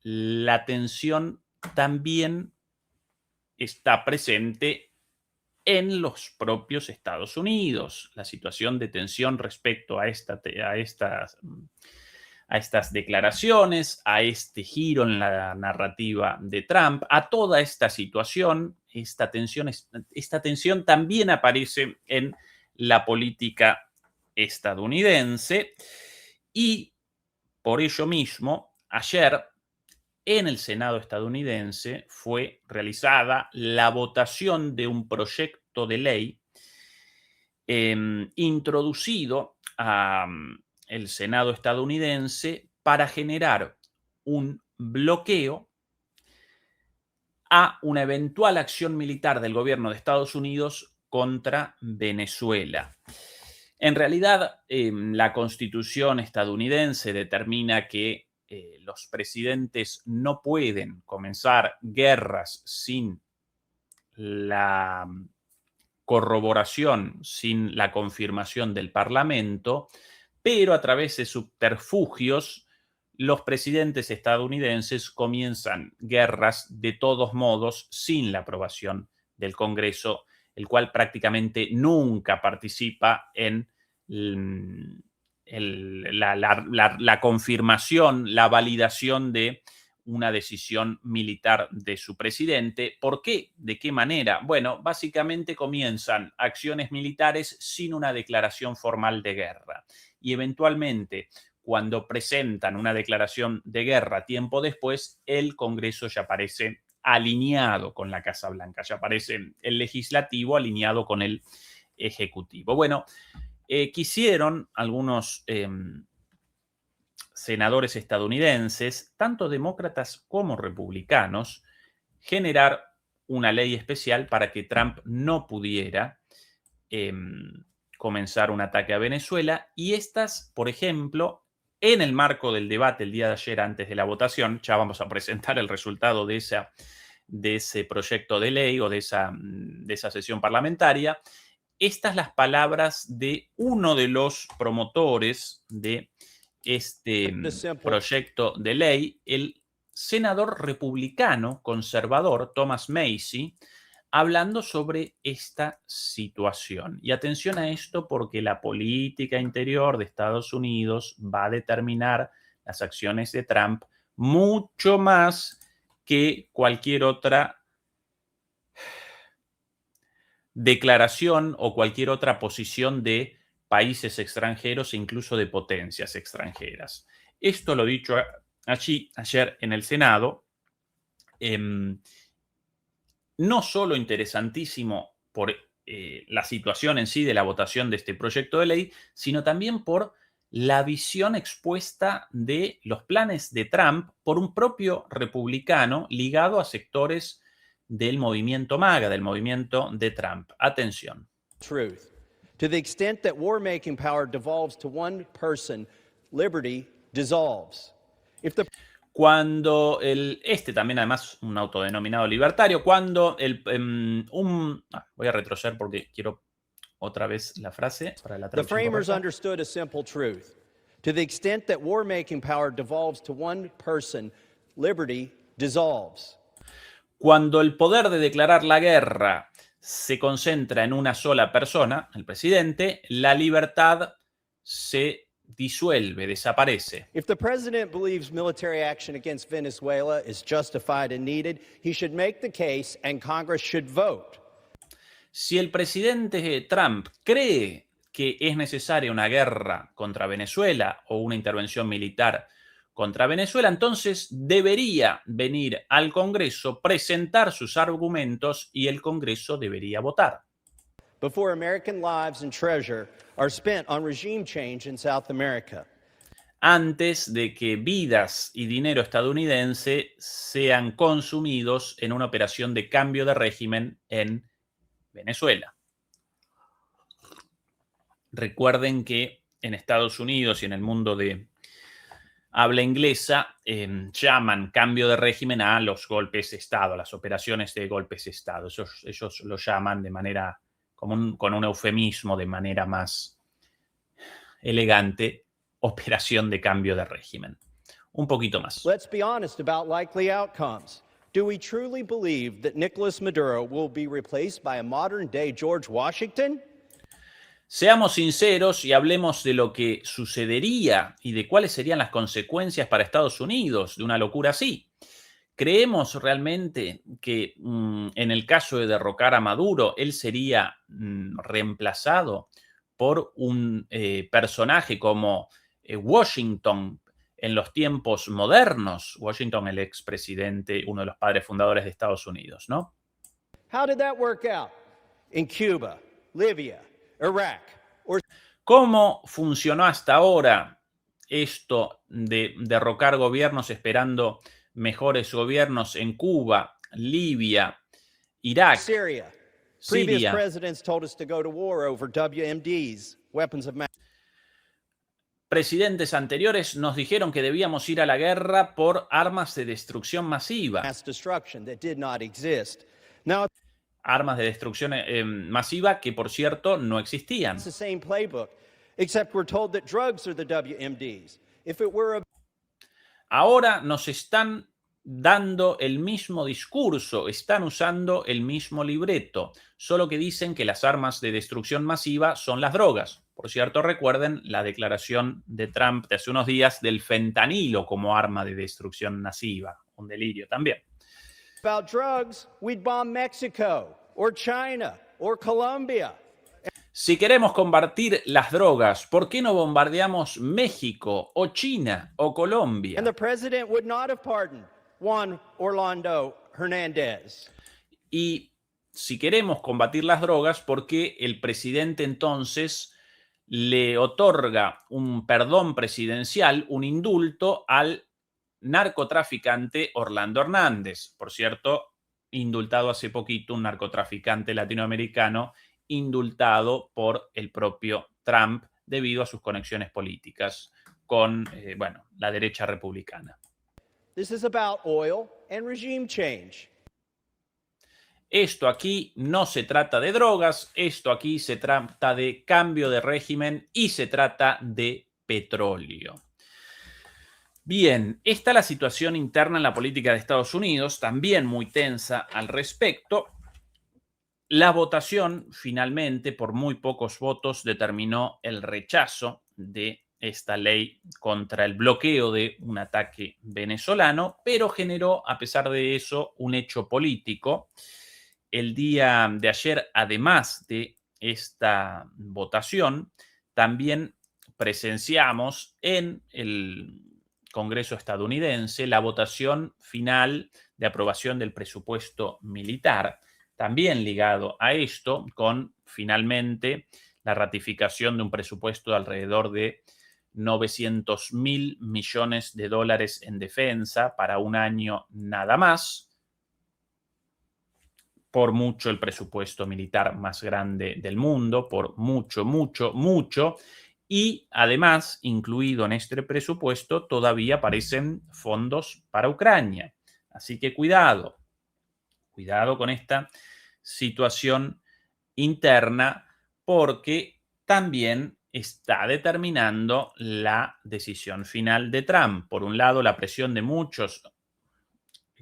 la tensión también está presente en los propios Estados Unidos. La situación de tensión respecto a estas declaraciones, a este giro en la narrativa de Trump, a toda esta situación, esta tensión también aparece en la política estadounidense, y por ello mismo, ayer en el Senado estadounidense fue realizada la votación de un proyecto de ley introducido a el Senado estadounidense para generar un bloqueo a una eventual acción militar del gobierno de Estados Unidos contra Venezuela. En realidad, la Constitución estadounidense determina que los presidentes no pueden comenzar guerras sin la corroboración, sin la confirmación del Parlamento, pero a través de subterfugios, los presidentes estadounidenses comienzan guerras de todos modos sin la aprobación del Congreso, el cual prácticamente nunca participa en la confirmación, la validación de una decisión militar de su presidente. ¿Por qué? ¿De qué manera? Bueno, básicamente comienzan acciones militares sin una declaración formal de guerra y eventualmente, cuando presentan una declaración de guerra tiempo después, el Congreso ya aparece alineado con la Casa Blanca, ya aparece el legislativo alineado con el ejecutivo. Bueno, quisieron algunos senadores estadounidenses, tanto demócratas como republicanos, generar una ley especial para que Trump no pudiera comenzar un ataque a Venezuela. Y estas, por ejemplo, en el marco del debate el día de ayer antes de la votación, ya vamos a presentar el resultado de ese proyecto de ley o de esa sesión parlamentaria. Estas las palabras de uno de los promotores de este proyecto de ley, el senador republicano conservador Thomas Massie, hablando sobre esta situación. Y atención a esto porque la política interior de Estados Unidos va a determinar las acciones de Trump mucho más que cualquier otra declaración o cualquier otra posición de países extranjeros e incluso de potencias extranjeras. Esto lo dicho ayer en el Senado, no solo interesantísimo por la situación en sí de la votación de este proyecto de ley, sino también por la visión expuesta de los planes de Trump por un propio republicano ligado a sectores del movimiento MAGA, del movimiento de Trump. Atención. Truth. To the extent that war-making power devolves to one person, liberty dissolves. Cuando también además un autodenominado libertario, cuando voy a retroceder porque quiero otra vez la frase para la traducción The framers correcta. understood a simple truth. To the extent that war-making power devolves to one person, liberty dissolves. Cuando el poder de declarar la guerra se concentra en una sola persona, el presidente, la libertad se disuelve, desaparece. If the president believes military action against Venezuela is justified and needed, he should make the case and Congress should vote. Si el presidente Trump cree que es necesaria una guerra contra Venezuela o una intervención militar contra Venezuela, entonces debería venir al Congreso, presentar sus argumentos y el Congreso debería votar. Before American lives and treasure are spent on regime change in South America. Antes de que vidas y dinero estadounidense sean consumidos en una operación de cambio de régimen en Venezuela. Recuerden que en Estados Unidos y en el mundo de habla inglesa llaman cambio de régimen a los golpes de Estado, a las operaciones de golpes de Estado. Ellos lo llaman de manera, con un eufemismo de manera más elegante, operación de cambio de régimen. Un poquito más. Let's be honest about likely outcomes. Do we truly believe that Nicolas Maduro will be replaced by a modern-day George Washington? Seamos sinceros y hablemos de lo que sucedería y de cuáles serían las consecuencias para Estados Unidos de una locura así. ¿Creemos realmente que en el caso de derrocar a Maduro, él sería reemplazado por un personaje como Washington en los tiempos modernos? Washington, el expresidente, uno de los padres fundadores de Estados Unidos, ¿no? How did that work out? In Cuba, Libya, Iraq, or... ¿Cómo funcionó hasta ahora esto de derrocar gobiernos esperando mejores gobiernos en Cuba, Libia, Irak, Syria? Siria? Previous presidents told us to go to war over WMDs, weapons of mass. Presidentes anteriores nos dijeron que debíamos ir a la guerra por armas de destrucción masiva. Mass destruction that did not exist. Now, Armas de destrucción masiva que, por cierto, no existían. it's the same playbook, except we're told that drugs are the WMDs. If it were a Ahora nos están dando el mismo discurso, están usando el mismo libreto, solo que dicen que las armas de destrucción masiva son las drogas. Por cierto, recuerden la declaración de Trump de hace unos días del fentanilo como arma de destrucción masiva, un delirio también. About drugs, we'd bomb Mexico or China or Colombia. Si queremos combatir las drogas, ¿por qué no bombardeamos México o China o Colombia? And the president would not have pardoned Juan Orlando Hernández. Y si queremos combatir las drogas, ¿por qué el presidente entonces le otorga un perdón presidencial, un indulto al narcotraficante Orlando Hernández? Por cierto, indultado hace poquito, un narcotraficante latinoamericano indultado por el propio Trump debido a sus conexiones políticas con la derecha republicana. This is about oil and regime change. Esto aquí no se trata de drogas, esto aquí se trata de cambio de régimen y se trata de petróleo. Bien, está la situación interna en la política de Estados Unidos, también muy tensa al respecto. La votación, finalmente, por muy pocos votos, determinó el rechazo de esta ley contra el bloqueo de un ataque venezolano, pero generó, a pesar de eso, un hecho político. El día de ayer, además de esta votación, también presenciamos en el Congreso estadounidense la votación final de aprobación del presupuesto militar, también ligado a esto, con finalmente la ratificación de un presupuesto de alrededor de 900.000 millones de dólares en defensa para un año nada más. Por mucho el presupuesto militar más grande del mundo, por mucho, mucho, mucho. Y además, incluido en este presupuesto, todavía aparecen fondos para Ucrania. Así que cuidado con esta situación interna, porque también está determinando la decisión final de Trump. Por un lado, la presión de muchos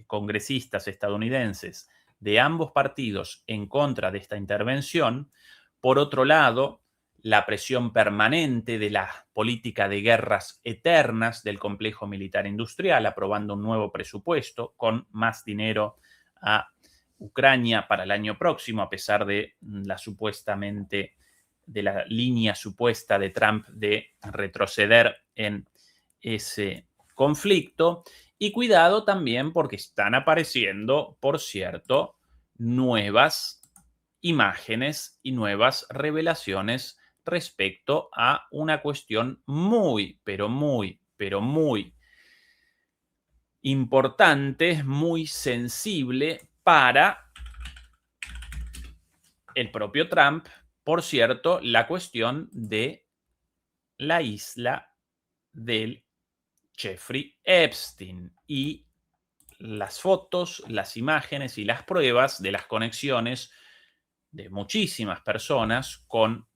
congresistas estadounidenses de ambos partidos en contra de esta intervención. Por otro lado, la presión permanente de la política de guerras eternas del complejo militar industrial, aprobando un nuevo presupuesto con más dinero a Ucrania para el año próximo, a pesar de la línea supuesta de Trump de retroceder en ese conflicto. Y cuidado también porque están apareciendo, por cierto, nuevas imágenes y nuevas revelaciones respecto a una cuestión muy, pero muy, pero muy importante, muy sensible para el propio Trump. Por cierto, la cuestión de la isla del Jeffrey Epstein y las fotos, las imágenes y las pruebas de las conexiones de muchísimas personas con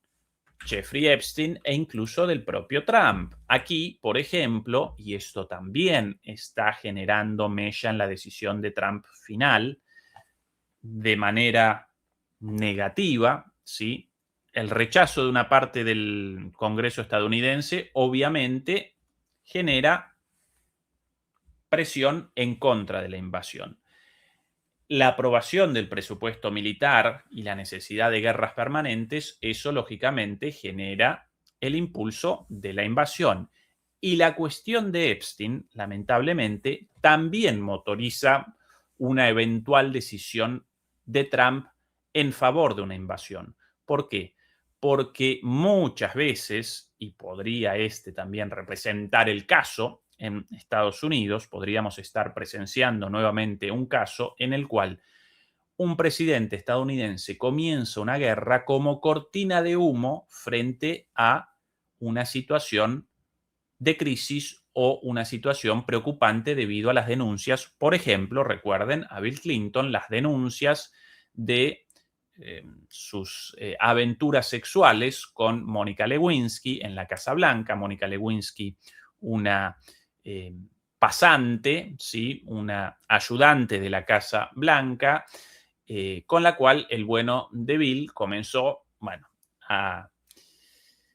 Jeffrey Epstein e incluso del propio Trump. Aquí, por ejemplo, y esto también está generando mella en la decisión de Trump final, de manera negativa, ¿sí? El rechazo de una parte del Congreso estadounidense obviamente genera presión en contra de la invasión. La aprobación del presupuesto militar y la necesidad de guerras permanentes, eso lógicamente genera el impulso de la invasión. Y la cuestión de Epstein, lamentablemente, también motoriza una eventual decisión de Trump en favor de una invasión. ¿Por qué? Porque muchas veces, y podría también representar el caso, en Estados Unidos podríamos estar presenciando nuevamente un caso en el cual un presidente estadounidense comienza una guerra como cortina de humo frente a una situación de crisis o una situación preocupante debido a las denuncias. Por ejemplo, recuerden a Bill Clinton, las denuncias de sus aventuras sexuales con Mónica Lewinsky en la Casa Blanca. Mónica Lewinsky, una pasante, ¿sí? Una ayudante de la Casa Blanca, con la cual el bueno de Bill comenzó, a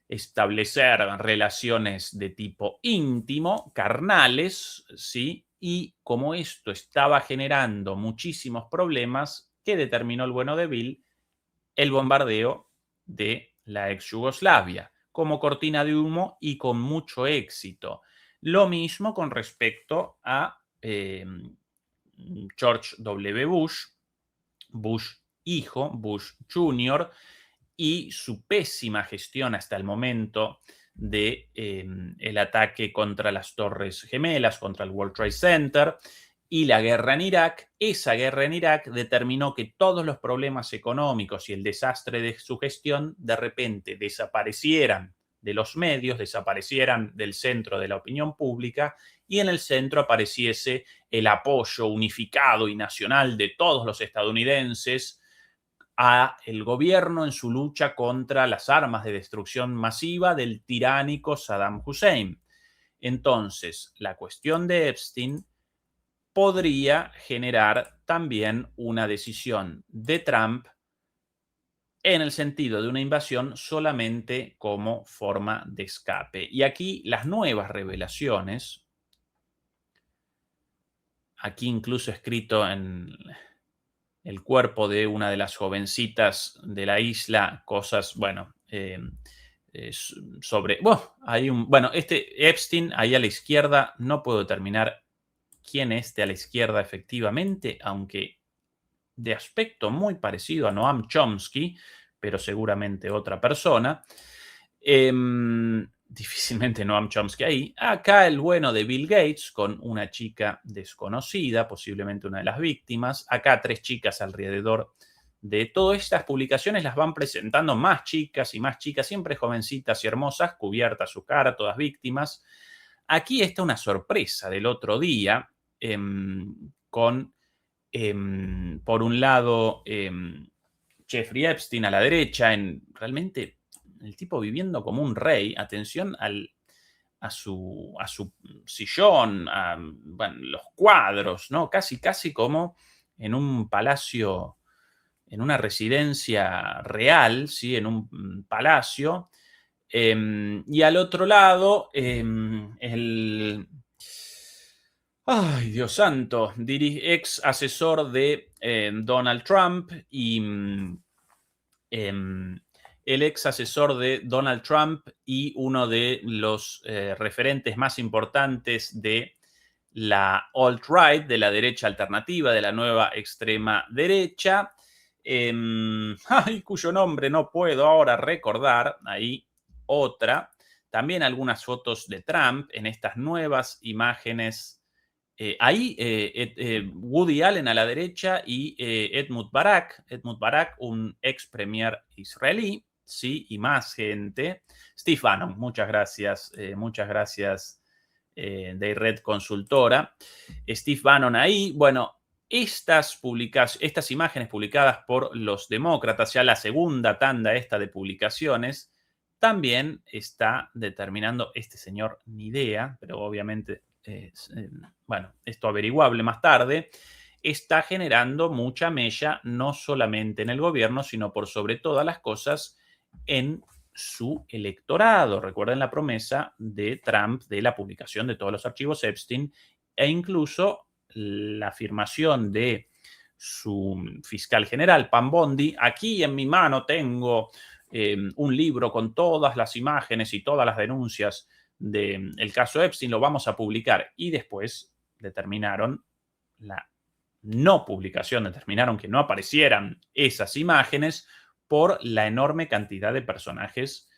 establecer relaciones de tipo íntimo, carnales, ¿sí? y como esto estaba generando muchísimos problemas, ¿qué determinó el bueno de Bill? El bombardeo de la ex Yugoslavia como cortina de humo y con mucho éxito. Lo mismo con respecto a George W. Bush, Bush hijo, Bush Jr., y su pésima gestión hasta el momento de el ataque contra las Torres Gemelas, contra el World Trade Center y la guerra en Irak. Esa guerra en Irak determinó que todos los problemas económicos y el desastre de su gestión de repente desaparecieran de los medios, desaparecieran del centro de la opinión pública y en el centro apareciese el apoyo unificado y nacional de todos los estadounidenses a el gobierno en su lucha contra las armas de destrucción masiva del tiránico Saddam Hussein. Entonces, la cuestión de Epstein podría generar también una decisión de Trump en el sentido de una invasión solamente como forma de escape. Y aquí las nuevas revelaciones, aquí incluso escrito en el cuerpo de una de las jovencitas de la isla, cosas, bueno, sobre... este Epstein, ahí a la izquierda, no puedo determinar quién es de a la izquierda efectivamente, aunque de aspecto muy parecido a Noam Chomsky, pero seguramente otra persona. Difícilmente Noam Chomsky ahí. Acá el bueno de Bill Gates con una chica desconocida, posiblemente una de las víctimas. Acá 3 chicas alrededor de todas estas publicaciones, las van presentando más chicas y más chicas, siempre jovencitas y hermosas, cubiertas su cara, todas víctimas. Aquí está una sorpresa del otro día con, por un lado, Jeffrey Epstein a la derecha, realmente el tipo viviendo como un rey. Atención a su sillón, los cuadros, ¿no? Casi como en un palacio, en una residencia real, ¿sí? En un palacio. Y al otro lado, ay, Dios santo, ex asesor de Donald Trump y el ex asesor de Donald Trump y uno de los referentes más importantes de la alt-right, de la derecha alternativa, de la nueva extrema derecha, cuyo nombre no puedo ahora recordar, ahí otra, también algunas fotos de Trump en estas nuevas imágenes. Ahí Woody Allen a la derecha y Ehud Barak, un ex premier israelí, sí, y más gente. Steve Bannon, muchas gracias de Red Consultora. Steve Bannon ahí, bueno, estas imágenes publicadas por los demócratas, ya la segunda tanda esta de publicaciones, también está determinando este señor, ni idea, pero obviamente, bueno, esto averiguable más tarde, está generando mucha mella, no solamente en el gobierno, sino por sobre todas las cosas en su electorado. Recuerden la promesa de Trump de la publicación de todos los archivos Epstein e incluso la afirmación de su fiscal general, Pam Bondi. Aquí en mi mano tengo un libro con todas las imágenes y todas las denuncias del caso Epstein, lo vamos a publicar. Y después determinaron la no publicación, determinaron que no aparecieran esas imágenes por la enorme cantidad de personajes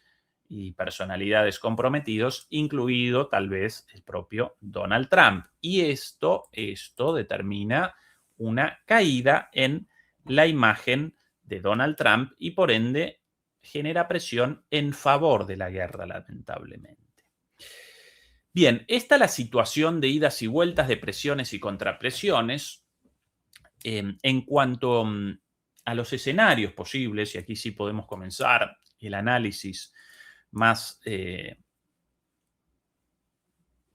y personalidades comprometidos, incluido tal vez el propio Donald Trump. Y esto determina una caída en la imagen de Donald Trump y por ende genera presión en favor de la guerra, lamentablemente. Bien, esta es la situación de idas y vueltas, de presiones y contrapresiones. En cuanto a los escenarios posibles, y aquí sí podemos comenzar el análisis más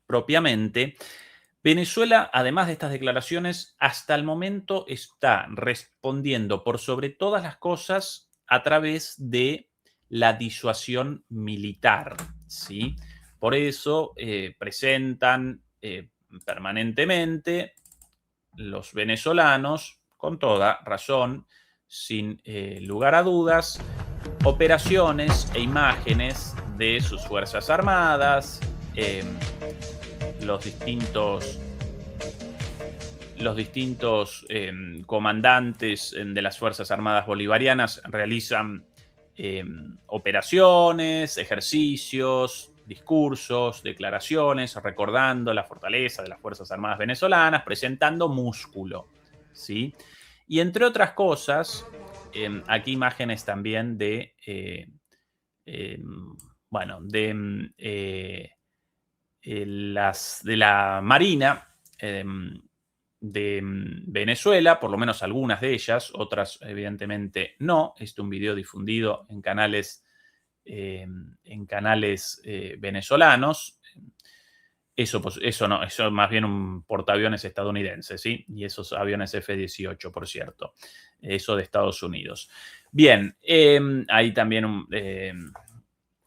propiamente, Venezuela, además de estas declaraciones, hasta el momento está respondiendo por sobre todas las cosas a través de la disuasión militar, ¿sí? Por eso presentan permanentemente los venezolanos, con toda razón, sin lugar a dudas, operaciones e imágenes de sus Fuerzas Armadas, los distintos comandantes de las Fuerzas Armadas Bolivarianas realizan operaciones, ejercicios, discursos, declaraciones, recordando la fortaleza de las Fuerzas Armadas venezolanas, presentando músculo, ¿sí? Y entre otras cosas, aquí imágenes también de la Marina de Venezuela, por lo menos algunas de ellas, otras evidentemente no. Este es un video difundido en canales venezolanos. Eso no, eso es más bien un portaaviones estadounidense, ¿sí? Y esos aviones F-18, por cierto. Eso de Estados Unidos. Bien, hay también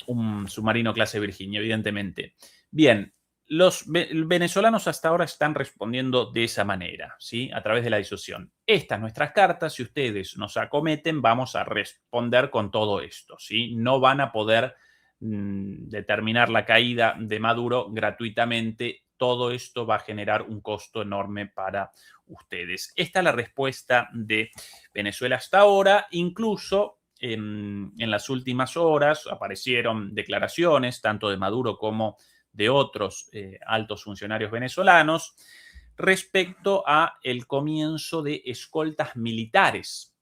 un submarino clase Virginia, evidentemente. Bien, los venezolanos hasta ahora están respondiendo de esa manera, ¿sí? A través de la disuasión. Estas nuestras cartas, si ustedes nos acometen, vamos a responder con todo esto, ¿sí? No van a poder determinar la caída de Maduro gratuitamente. Todo esto va a generar un costo enorme para ustedes. Esta es la respuesta de Venezuela hasta ahora. Incluso en las últimas horas aparecieron declaraciones tanto de Maduro como de otros altos funcionarios venezolanos respecto a el comienzo de escoltas militares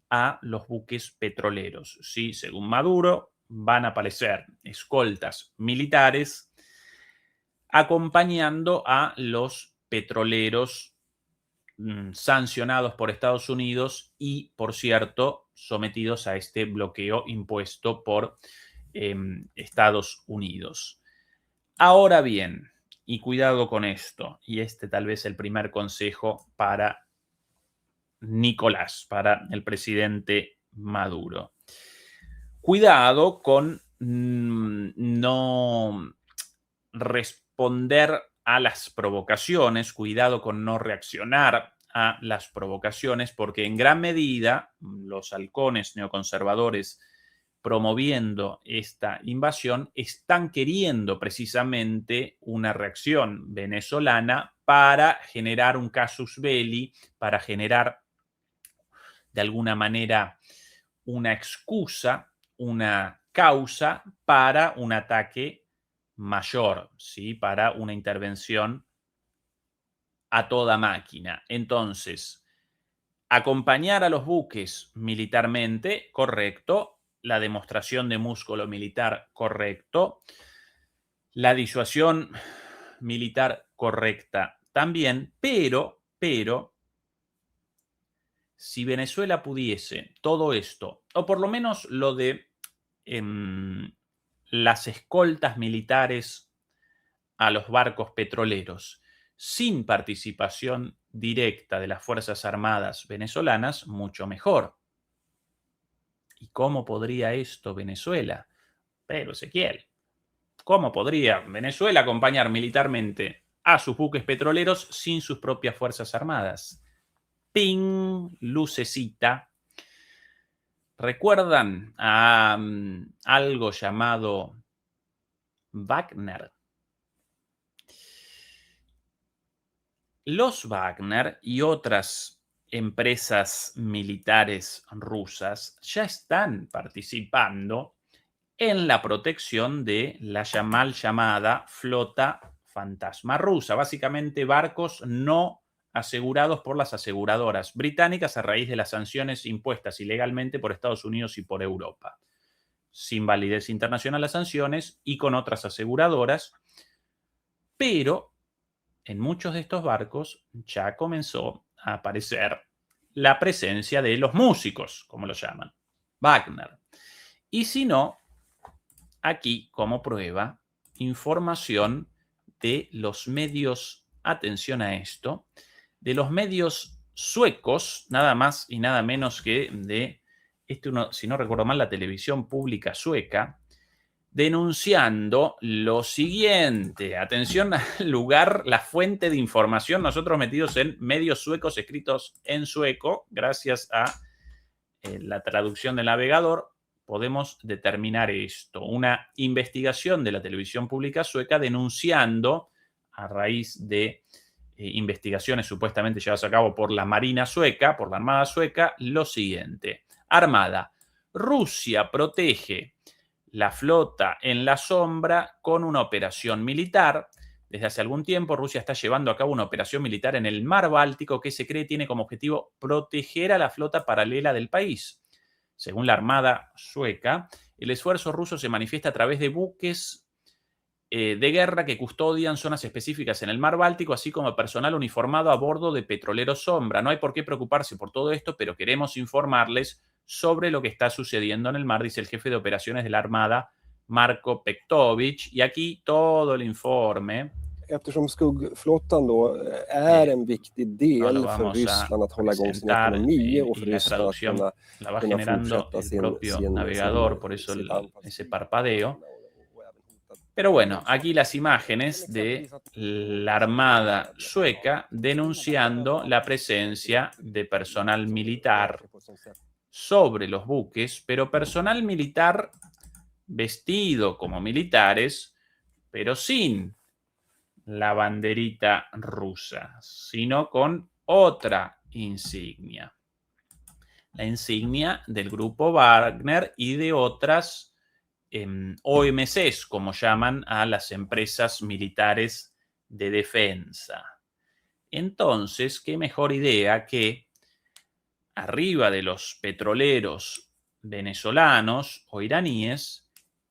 a los buques petroleros. Sí, según Maduro, van a aparecer escoltas militares acompañando a los petroleros sancionados por Estados Unidos y, por cierto, sometidos a este bloqueo impuesto por Estados Unidos. Ahora bien, y cuidado con esto, y este tal vez el primer consejo para Nicolás, para el presidente Maduro. Cuidado con no responder a las provocaciones, cuidado con no reaccionar a las provocaciones, porque en gran medida los halcones neoconservadores promoviendo esta invasión están queriendo precisamente una reacción venezolana para generar un casus belli, para generar de alguna manera una excusa, una causa para un ataque mayor, ¿sí? Para una intervención a toda máquina. Entonces, acompañar a los buques militarmente, correcto. La demostración de músculo militar, correcto. La disuasión militar, correcta también. Pero, si Venezuela pudiese todo esto, o por lo menos lo de las escoltas militares a los barcos petroleros, sin participación directa de las Fuerzas Armadas venezolanas, mucho mejor. ¿Y cómo podría esto Venezuela? Pero Ezequiel, ¿cómo podría Venezuela acompañar militarmente a sus buques petroleros sin sus propias Fuerzas Armadas? ¡Ping! Lucecita. ¿Recuerdan a algo llamado Wagner? Los Wagner y otras empresas militares rusas ya están participando en la protección de la mal llamada flota fantasma rusa, básicamente barcos no asegurados por las aseguradoras británicas a raíz de las sanciones impuestas ilegalmente por Estados Unidos y por Europa. Sin validez internacional las sanciones y con otras aseguradoras, pero en muchos de estos barcos ya comenzó a aparecer la presencia de los músicos, como lo llaman, Wagner. Y si no, aquí como prueba, información de los medios, atención a esto, de los medios suecos, nada más y nada menos que de, si no recuerdo mal, la televisión pública sueca, denunciando lo siguiente. Atención al lugar, la fuente de información, nosotros metidos en medios suecos escritos en sueco, gracias a la traducción del navegador, podemos determinar esto. Una investigación de la televisión pública sueca denunciando, a raíz de investigaciones supuestamente llevadas a cabo por la Marina sueca, por la Armada sueca, lo siguiente. Armada. Rusia protege la flota en la sombra con una operación militar. Desde hace algún tiempo, Rusia está llevando a cabo una operación militar en el Mar Báltico que se cree tiene como objetivo proteger a la flota paralela del país. Según la Armada sueca, el esfuerzo ruso se manifiesta a través de buques de guerra que custodian zonas específicas en el Mar Báltico, así como personal uniformado a bordo de petroleros sombra. No hay por qué preocuparse por todo esto, pero queremos informarles sobre lo que está sucediendo en el mar, dice el jefe de operaciones de la Armada, Marko Pektovich. Y aquí todo el informe. Eftersom skuggflottan då är en viktig del för Ryssland att hålla igång sin ekonomi och för Ryssland att kunna fortsätta sin navegador, por eso ese parpadeo. Pero bueno, aquí las imágenes de la Armada sueca denunciando la presencia de personal militar sobre los buques, pero personal militar vestido como militares, pero sin la banderita rusa, sino con otra insignia. La insignia del grupo Wagner y de otras OMCs, como llaman a las empresas militares de defensa. Entonces, qué mejor idea que arriba de los petroleros venezolanos o iraníes,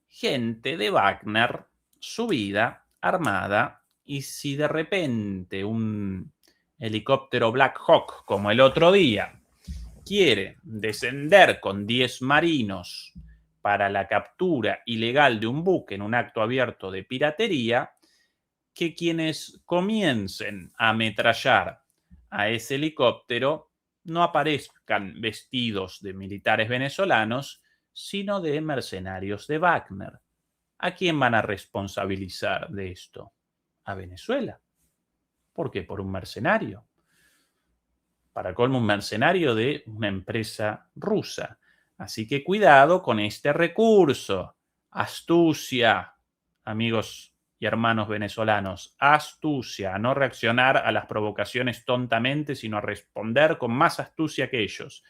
gente de Wagner subida, armada, y si de repente un helicóptero Black Hawk, como el otro día, quiere descender con 10 marinos para la captura ilegal de un buque en un acto abierto de piratería, que quienes comiencen a ametrallar a ese helicóptero no aparezcan vestidos de militares venezolanos, sino de mercenarios de Wagner. ¿A quién van a responsabilizar de esto? A Venezuela. ¿Por qué? Por un mercenario. Para colmo, un mercenario de una empresa rusa. Así que cuidado con este recurso. Astucia, amigos y hermanos venezolanos. Astucia, a no reaccionar a las provocaciones tontamente, sino a responder con más astucia que ellos.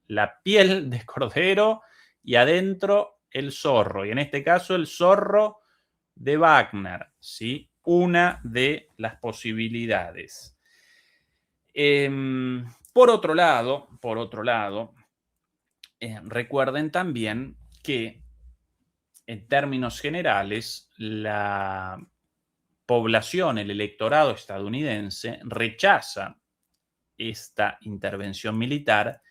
La piel de cordero y adentro el zorro. Y en este caso el zorro de Wagner, ¿sí? Una de las posibilidades. Por otro lado, recuerden también que en términos generales la población, el electorado estadounidense rechaza esta intervención militar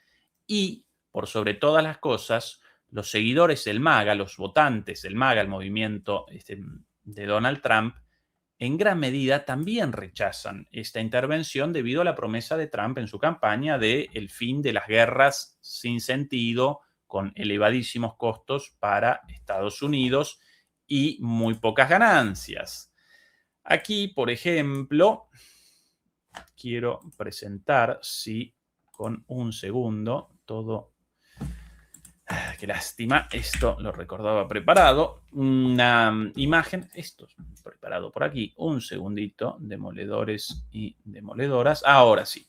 y, por sobre todas las cosas, los seguidores del MAGA, los votantes del MAGA, el movimiento de Donald Trump, en gran medida también rechazan esta intervención debido a la promesa de Trump en su campaña de el fin de las guerras sin sentido, con elevadísimos costos para Estados Unidos y muy pocas ganancias. Aquí, por ejemplo, quiero presentar, sí, con un segundo, todo. Qué lástima, esto lo recordaba preparado. Una imagen, esto preparado por aquí. Un segundito, demoledores y demoledoras. Ahora sí,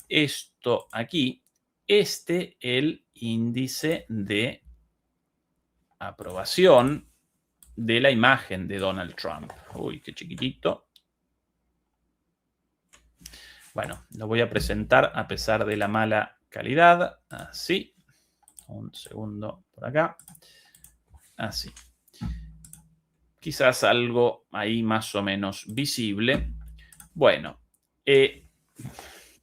esto aquí, el índice de aprobación de la imagen de Donald Trump. Uy, qué chiquitito. Bueno, lo voy a presentar a pesar de la mala calidad. Así. Un segundo por acá. Así. Quizás algo ahí más o menos visible. Bueno,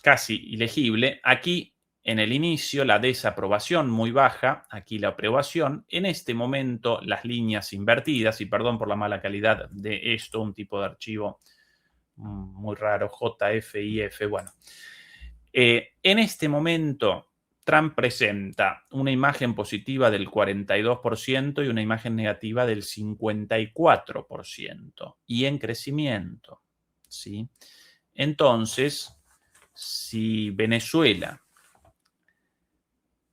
casi ilegible. Aquí en el inicio la desaprobación muy baja. Aquí la aprobación. En este momento las líneas invertidas. Y perdón por la mala calidad de esto. Un tipo de archivo muy raro. JFIF. Bueno. En este momento Trump presenta una imagen positiva del 42% y una imagen negativa del 54%, y en crecimiento, ¿sí? Entonces, si Venezuela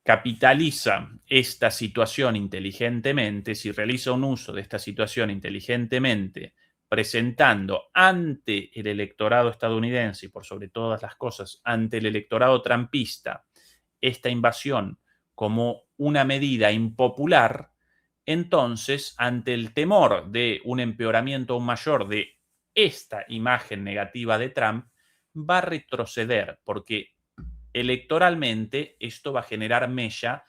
capitaliza esta situación inteligentemente, si realiza un uso de esta situación inteligentemente, presentando ante el electorado estadounidense y por sobre todas las cosas ante el electorado trumpista esta invasión como una medida impopular, entonces, ante el temor de un empeoramiento aún mayor de esta imagen negativa de Trump, va a retroceder, porque electoralmente esto va a generar mella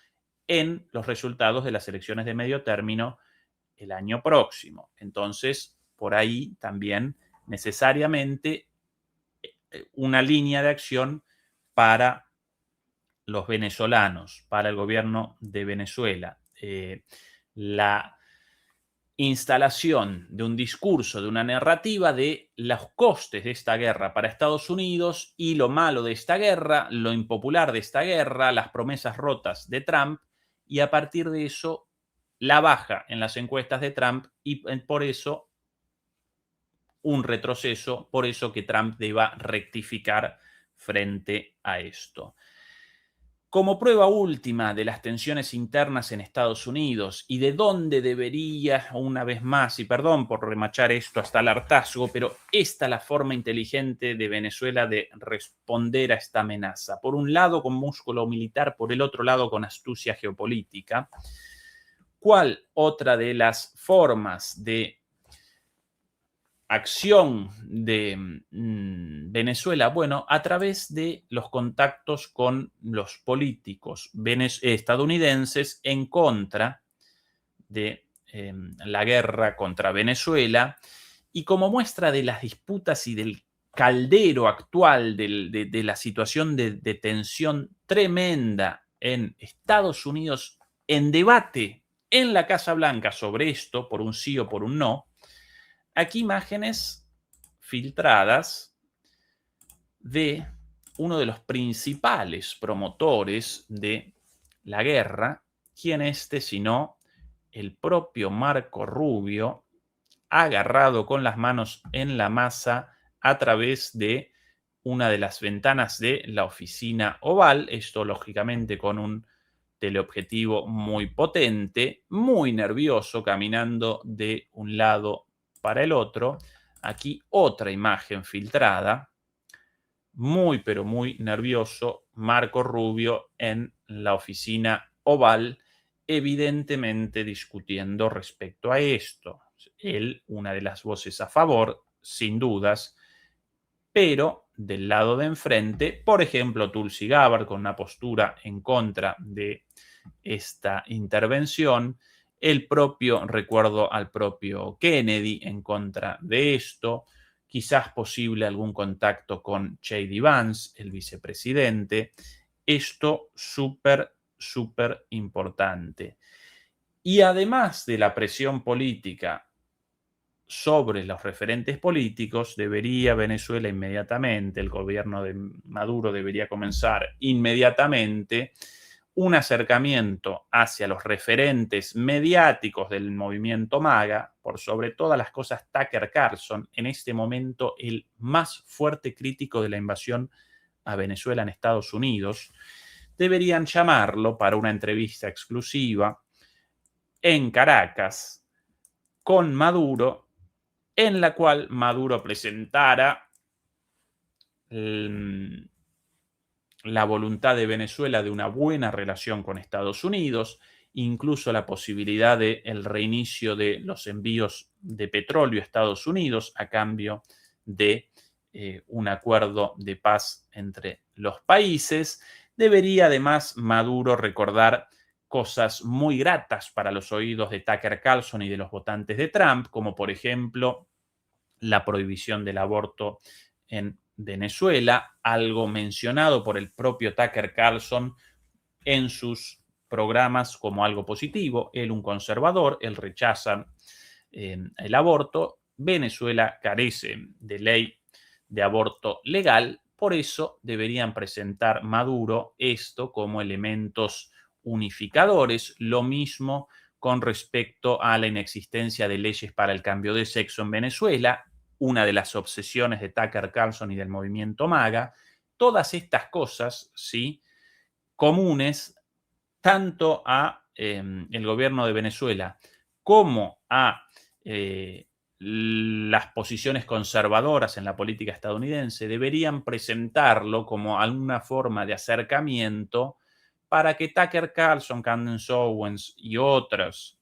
en los resultados de las elecciones de medio término el año próximo. Entonces, por ahí también necesariamente una línea de acción para los venezolanos, para el gobierno de Venezuela. La instalación de un discurso, de una narrativa de los costes de esta guerra para Estados Unidos y lo malo de esta guerra, lo impopular de esta guerra, las promesas rotas de Trump, y a partir de eso la baja en las encuestas de Trump y por eso un retroceso, por eso que Trump deba rectificar frente a esto. Como prueba última de las tensiones internas en Estados Unidos y de dónde debería, una vez más, y perdón por remachar esto hasta el hartazgo, pero esta es la forma inteligente de Venezuela de responder a esta amenaza. Por un lado con músculo militar, por el otro lado con astucia geopolítica. ¿Cuál otra de las formas de acción de Venezuela? Bueno, a través de los contactos con los políticos estadounidenses en contra de la guerra contra Venezuela, y como muestra de las disputas y del caldero actual de la situación de tensión tremenda en Estados Unidos, en debate en la Casa Blanca sobre esto, por un sí o por un no. Aquí imágenes filtradas de uno de los principales promotores de la guerra, ¿quién sino el propio Marco Rubio, agarrado con las manos en la masa a través de una de las ventanas de la oficina Oval, esto lógicamente con un teleobjetivo muy potente, muy nervioso, caminando de un lado para el otro. Aquí otra imagen filtrada, muy pero muy nervioso, Marco Rubio en la oficina Oval, evidentemente discutiendo respecto a esto. Él, una de las voces a favor, sin dudas, pero del lado de enfrente, por ejemplo, Tulsi Gabbard con una postura en contra de esta intervención, recuerdo al propio Kennedy en contra de esto, quizás posible algún contacto con J.D. Vance, el vicepresidente. Esto súper importante. Y además de la presión política sobre los referentes políticos, debería Venezuela inmediatamente, el gobierno de Maduro debería comenzar inmediatamente un acercamiento hacia los referentes mediáticos del movimiento MAGA, por sobre todas las cosas Tucker Carlson, en este momento el más fuerte crítico de la invasión a Venezuela en Estados Unidos, deberían llamarlo para una entrevista exclusiva en Caracas con Maduro, en la cual Maduro presentara la voluntad de Venezuela de una buena relación con Estados Unidos, incluso la posibilidad de el reinicio de los envíos de petróleo a Estados Unidos a cambio de un acuerdo de paz entre los países. Debería además Maduro recordar cosas muy gratas para los oídos de Tucker Carlson y de los votantes de Trump, como por ejemplo la prohibición del aborto en Venezuela, algo mencionado por el propio Tucker Carlson en sus programas como algo positivo. Él, un conservador, él rechaza el aborto. Venezuela carece de ley de aborto legal, Por eso deberían presentar Maduro esto como elementos unificadores. Lo mismo con respecto a la inexistencia de leyes para el cambio de sexo en Venezuela, una de las obsesiones de Tucker Carlson y del movimiento MAGA. Todas estas cosas, ¿sí?, comunes tanto a el gobierno de Venezuela como a las posiciones conservadoras en la política estadounidense, deberían presentarlo como alguna forma de acercamiento para que Tucker Carlson, Candace Owens y otros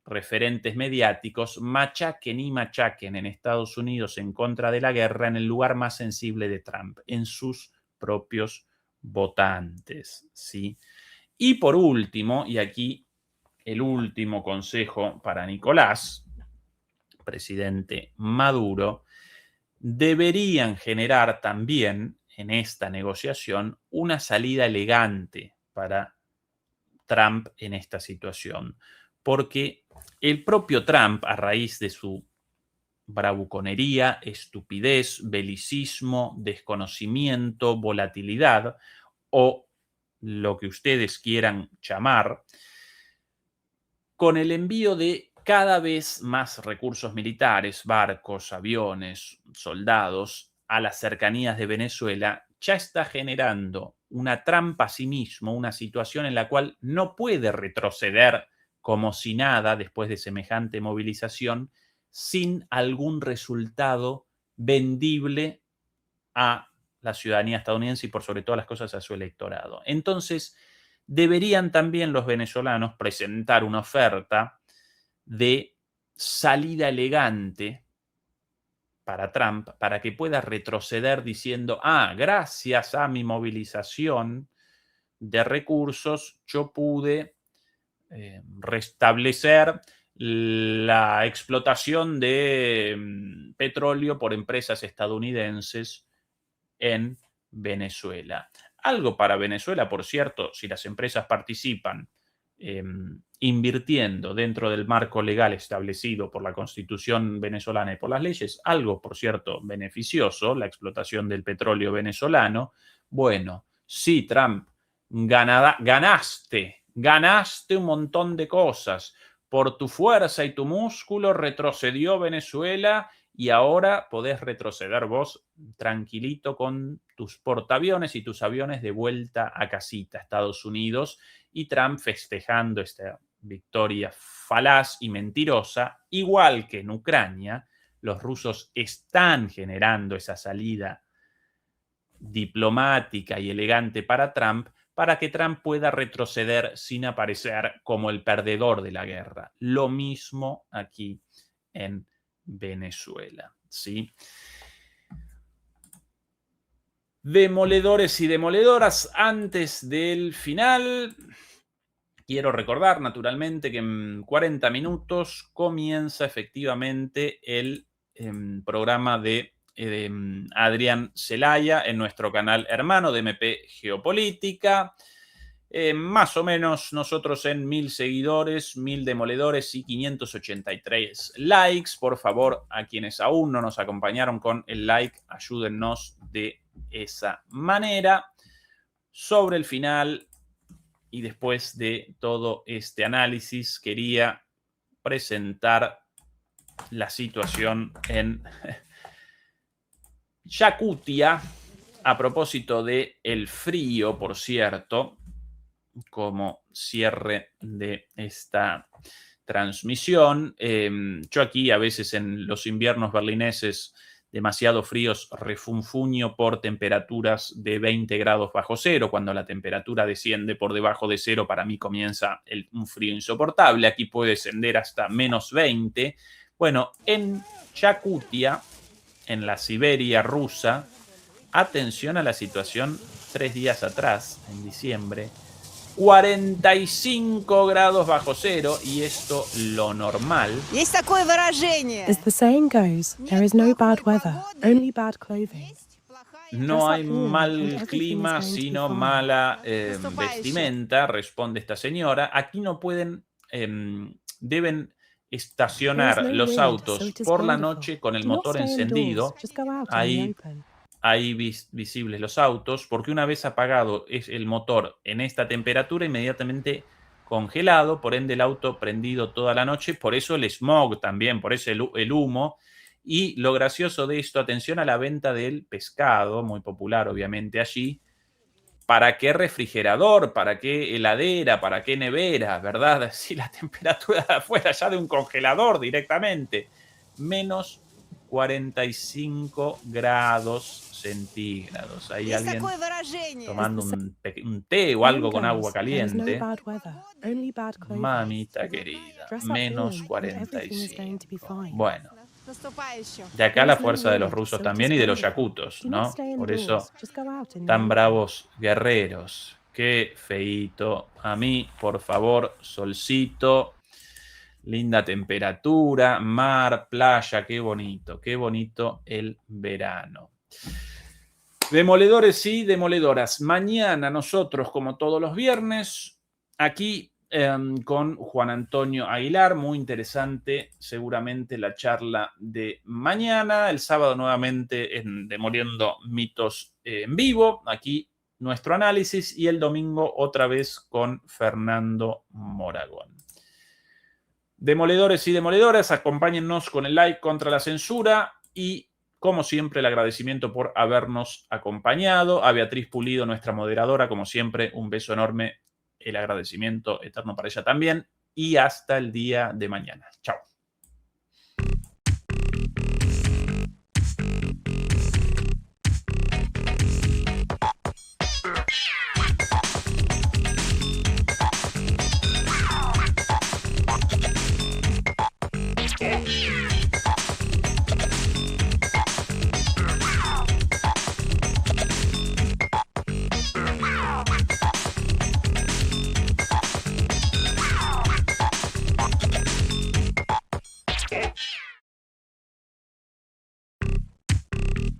referentes mediáticos machaquen y machaquen en Estados Unidos en contra de la guerra en el lugar más sensible de Trump, en sus propios votantes, ¿sí? Y por último, y aquí el último consejo para Nicolás, presidente Maduro, deberían generar también en esta negociación una salida elegante para Trump en esta situación, porque el propio Trump, a raíz de su bravuconería, estupidez, belicismo, desconocimiento, volatilidad o lo que ustedes quieran llamar, con el envío de cada vez más recursos militares, barcos, aviones, soldados, a las cercanías de Venezuela, ya está generando una trampa a sí mismo, una situación en la cual no puede retroceder como si nada después de semejante movilización sin algún resultado vendible a la ciudadanía estadounidense y por sobre todas las cosas a su electorado. Entonces, deberían también los venezolanos presentar una oferta de salida elegante para Trump, para que pueda retroceder diciendo, gracias a mi movilización de recursos, yo pude restablecer la explotación de petróleo por empresas estadounidenses en Venezuela. Algo para Venezuela, por cierto, si las empresas participan invirtiendo dentro del marco legal establecido por la Constitución venezolana y por las leyes, algo, por cierto, beneficioso, la explotación del petróleo venezolano. Bueno, sí, Trump, ganaste un montón de cosas. Por tu fuerza y tu músculo retrocedió Venezuela y ahora podés retroceder vos tranquilito con tus portaaviones y tus aviones de vuelta a casita, Estados Unidos, y Trump festejando esta victoria falaz y mentirosa. Igual que en Ucrania, los rusos están generando esa salida diplomática y elegante para Trump, para que Trump pueda retroceder sin aparecer como el perdedor de la guerra. Lo mismo aquí en Venezuela, ¿sí? Demoledores y demoledoras, antes del final, quiero recordar naturalmente que en 40 minutos comienza efectivamente el programa de Adrián Celaya en nuestro canal hermano de MP Geopolítica. Más o menos nosotros en 1000 seguidores, 1000 demoledores y 583 likes. Por favor, a quienes aún no nos acompañaron con el like, ayúdennos de esa manera. Sobre el final y después de todo este análisis, quería presentar la situación en Yakutia, a propósito de el frío, por cierto, como cierre de esta transmisión. Yo aquí a veces en los inviernos berlineses demasiado fríos refunfuño por temperaturas de 20 grados bajo cero. Cuando la temperatura desciende por debajo de cero, para mí comienza un frío insoportable. Aquí puede descender hasta menos 20. Bueno, en Yakutia, en la Siberia rusa, atención a la situación 3 días atrás, en diciembre, 45 grados bajo cero, y esto lo normal. Есть такое выражение. As the saying goes, there is no bad weather, only bad clothing. No hay mal clima, sino mala vestimenta, responde esta señora. Aquí no pueden, deben estacionar los autos por la noche con el motor encendido. Hay ahí visibles los autos, porque una vez apagado el motor en esta temperatura, inmediatamente congelado, por ende el auto prendido toda la noche, por eso el smog también, por eso el humo. Y lo gracioso de esto, atención a la venta del pescado, muy popular obviamente allí. ¿Para qué refrigerador? ¿Para qué heladera? ¿Para qué nevera? ¿Verdad? Si la temperatura de afuera ya de un congelador directamente. Menos 45 grados centígrados. Hay alguien tomando un té o algo con agua caliente. Mamita querida, menos 45. Bueno. De acá la fuerza de los rusos también y de los yakutos, ¿no? Por eso, tan bravos guerreros. Qué feíto. A mí, por favor, solcito, linda temperatura, mar, playa, qué bonito el verano. Demoledores y demoledoras. Mañana nosotros, como todos los viernes, aquí con Juan Antonio Aguilar, muy interesante seguramente la charla de mañana, el sábado nuevamente en Demoliendo Mitos en vivo, aquí nuestro análisis, y el domingo otra vez con Fernando Moragón. Demoledores y demoledoras, acompáñennos con el like contra la censura y, como siempre, el agradecimiento por habernos acompañado. A Beatriz Pulido, nuestra moderadora, como siempre, un beso enorme. El agradecimiento eterno para ella también y hasta el día de mañana. Chao.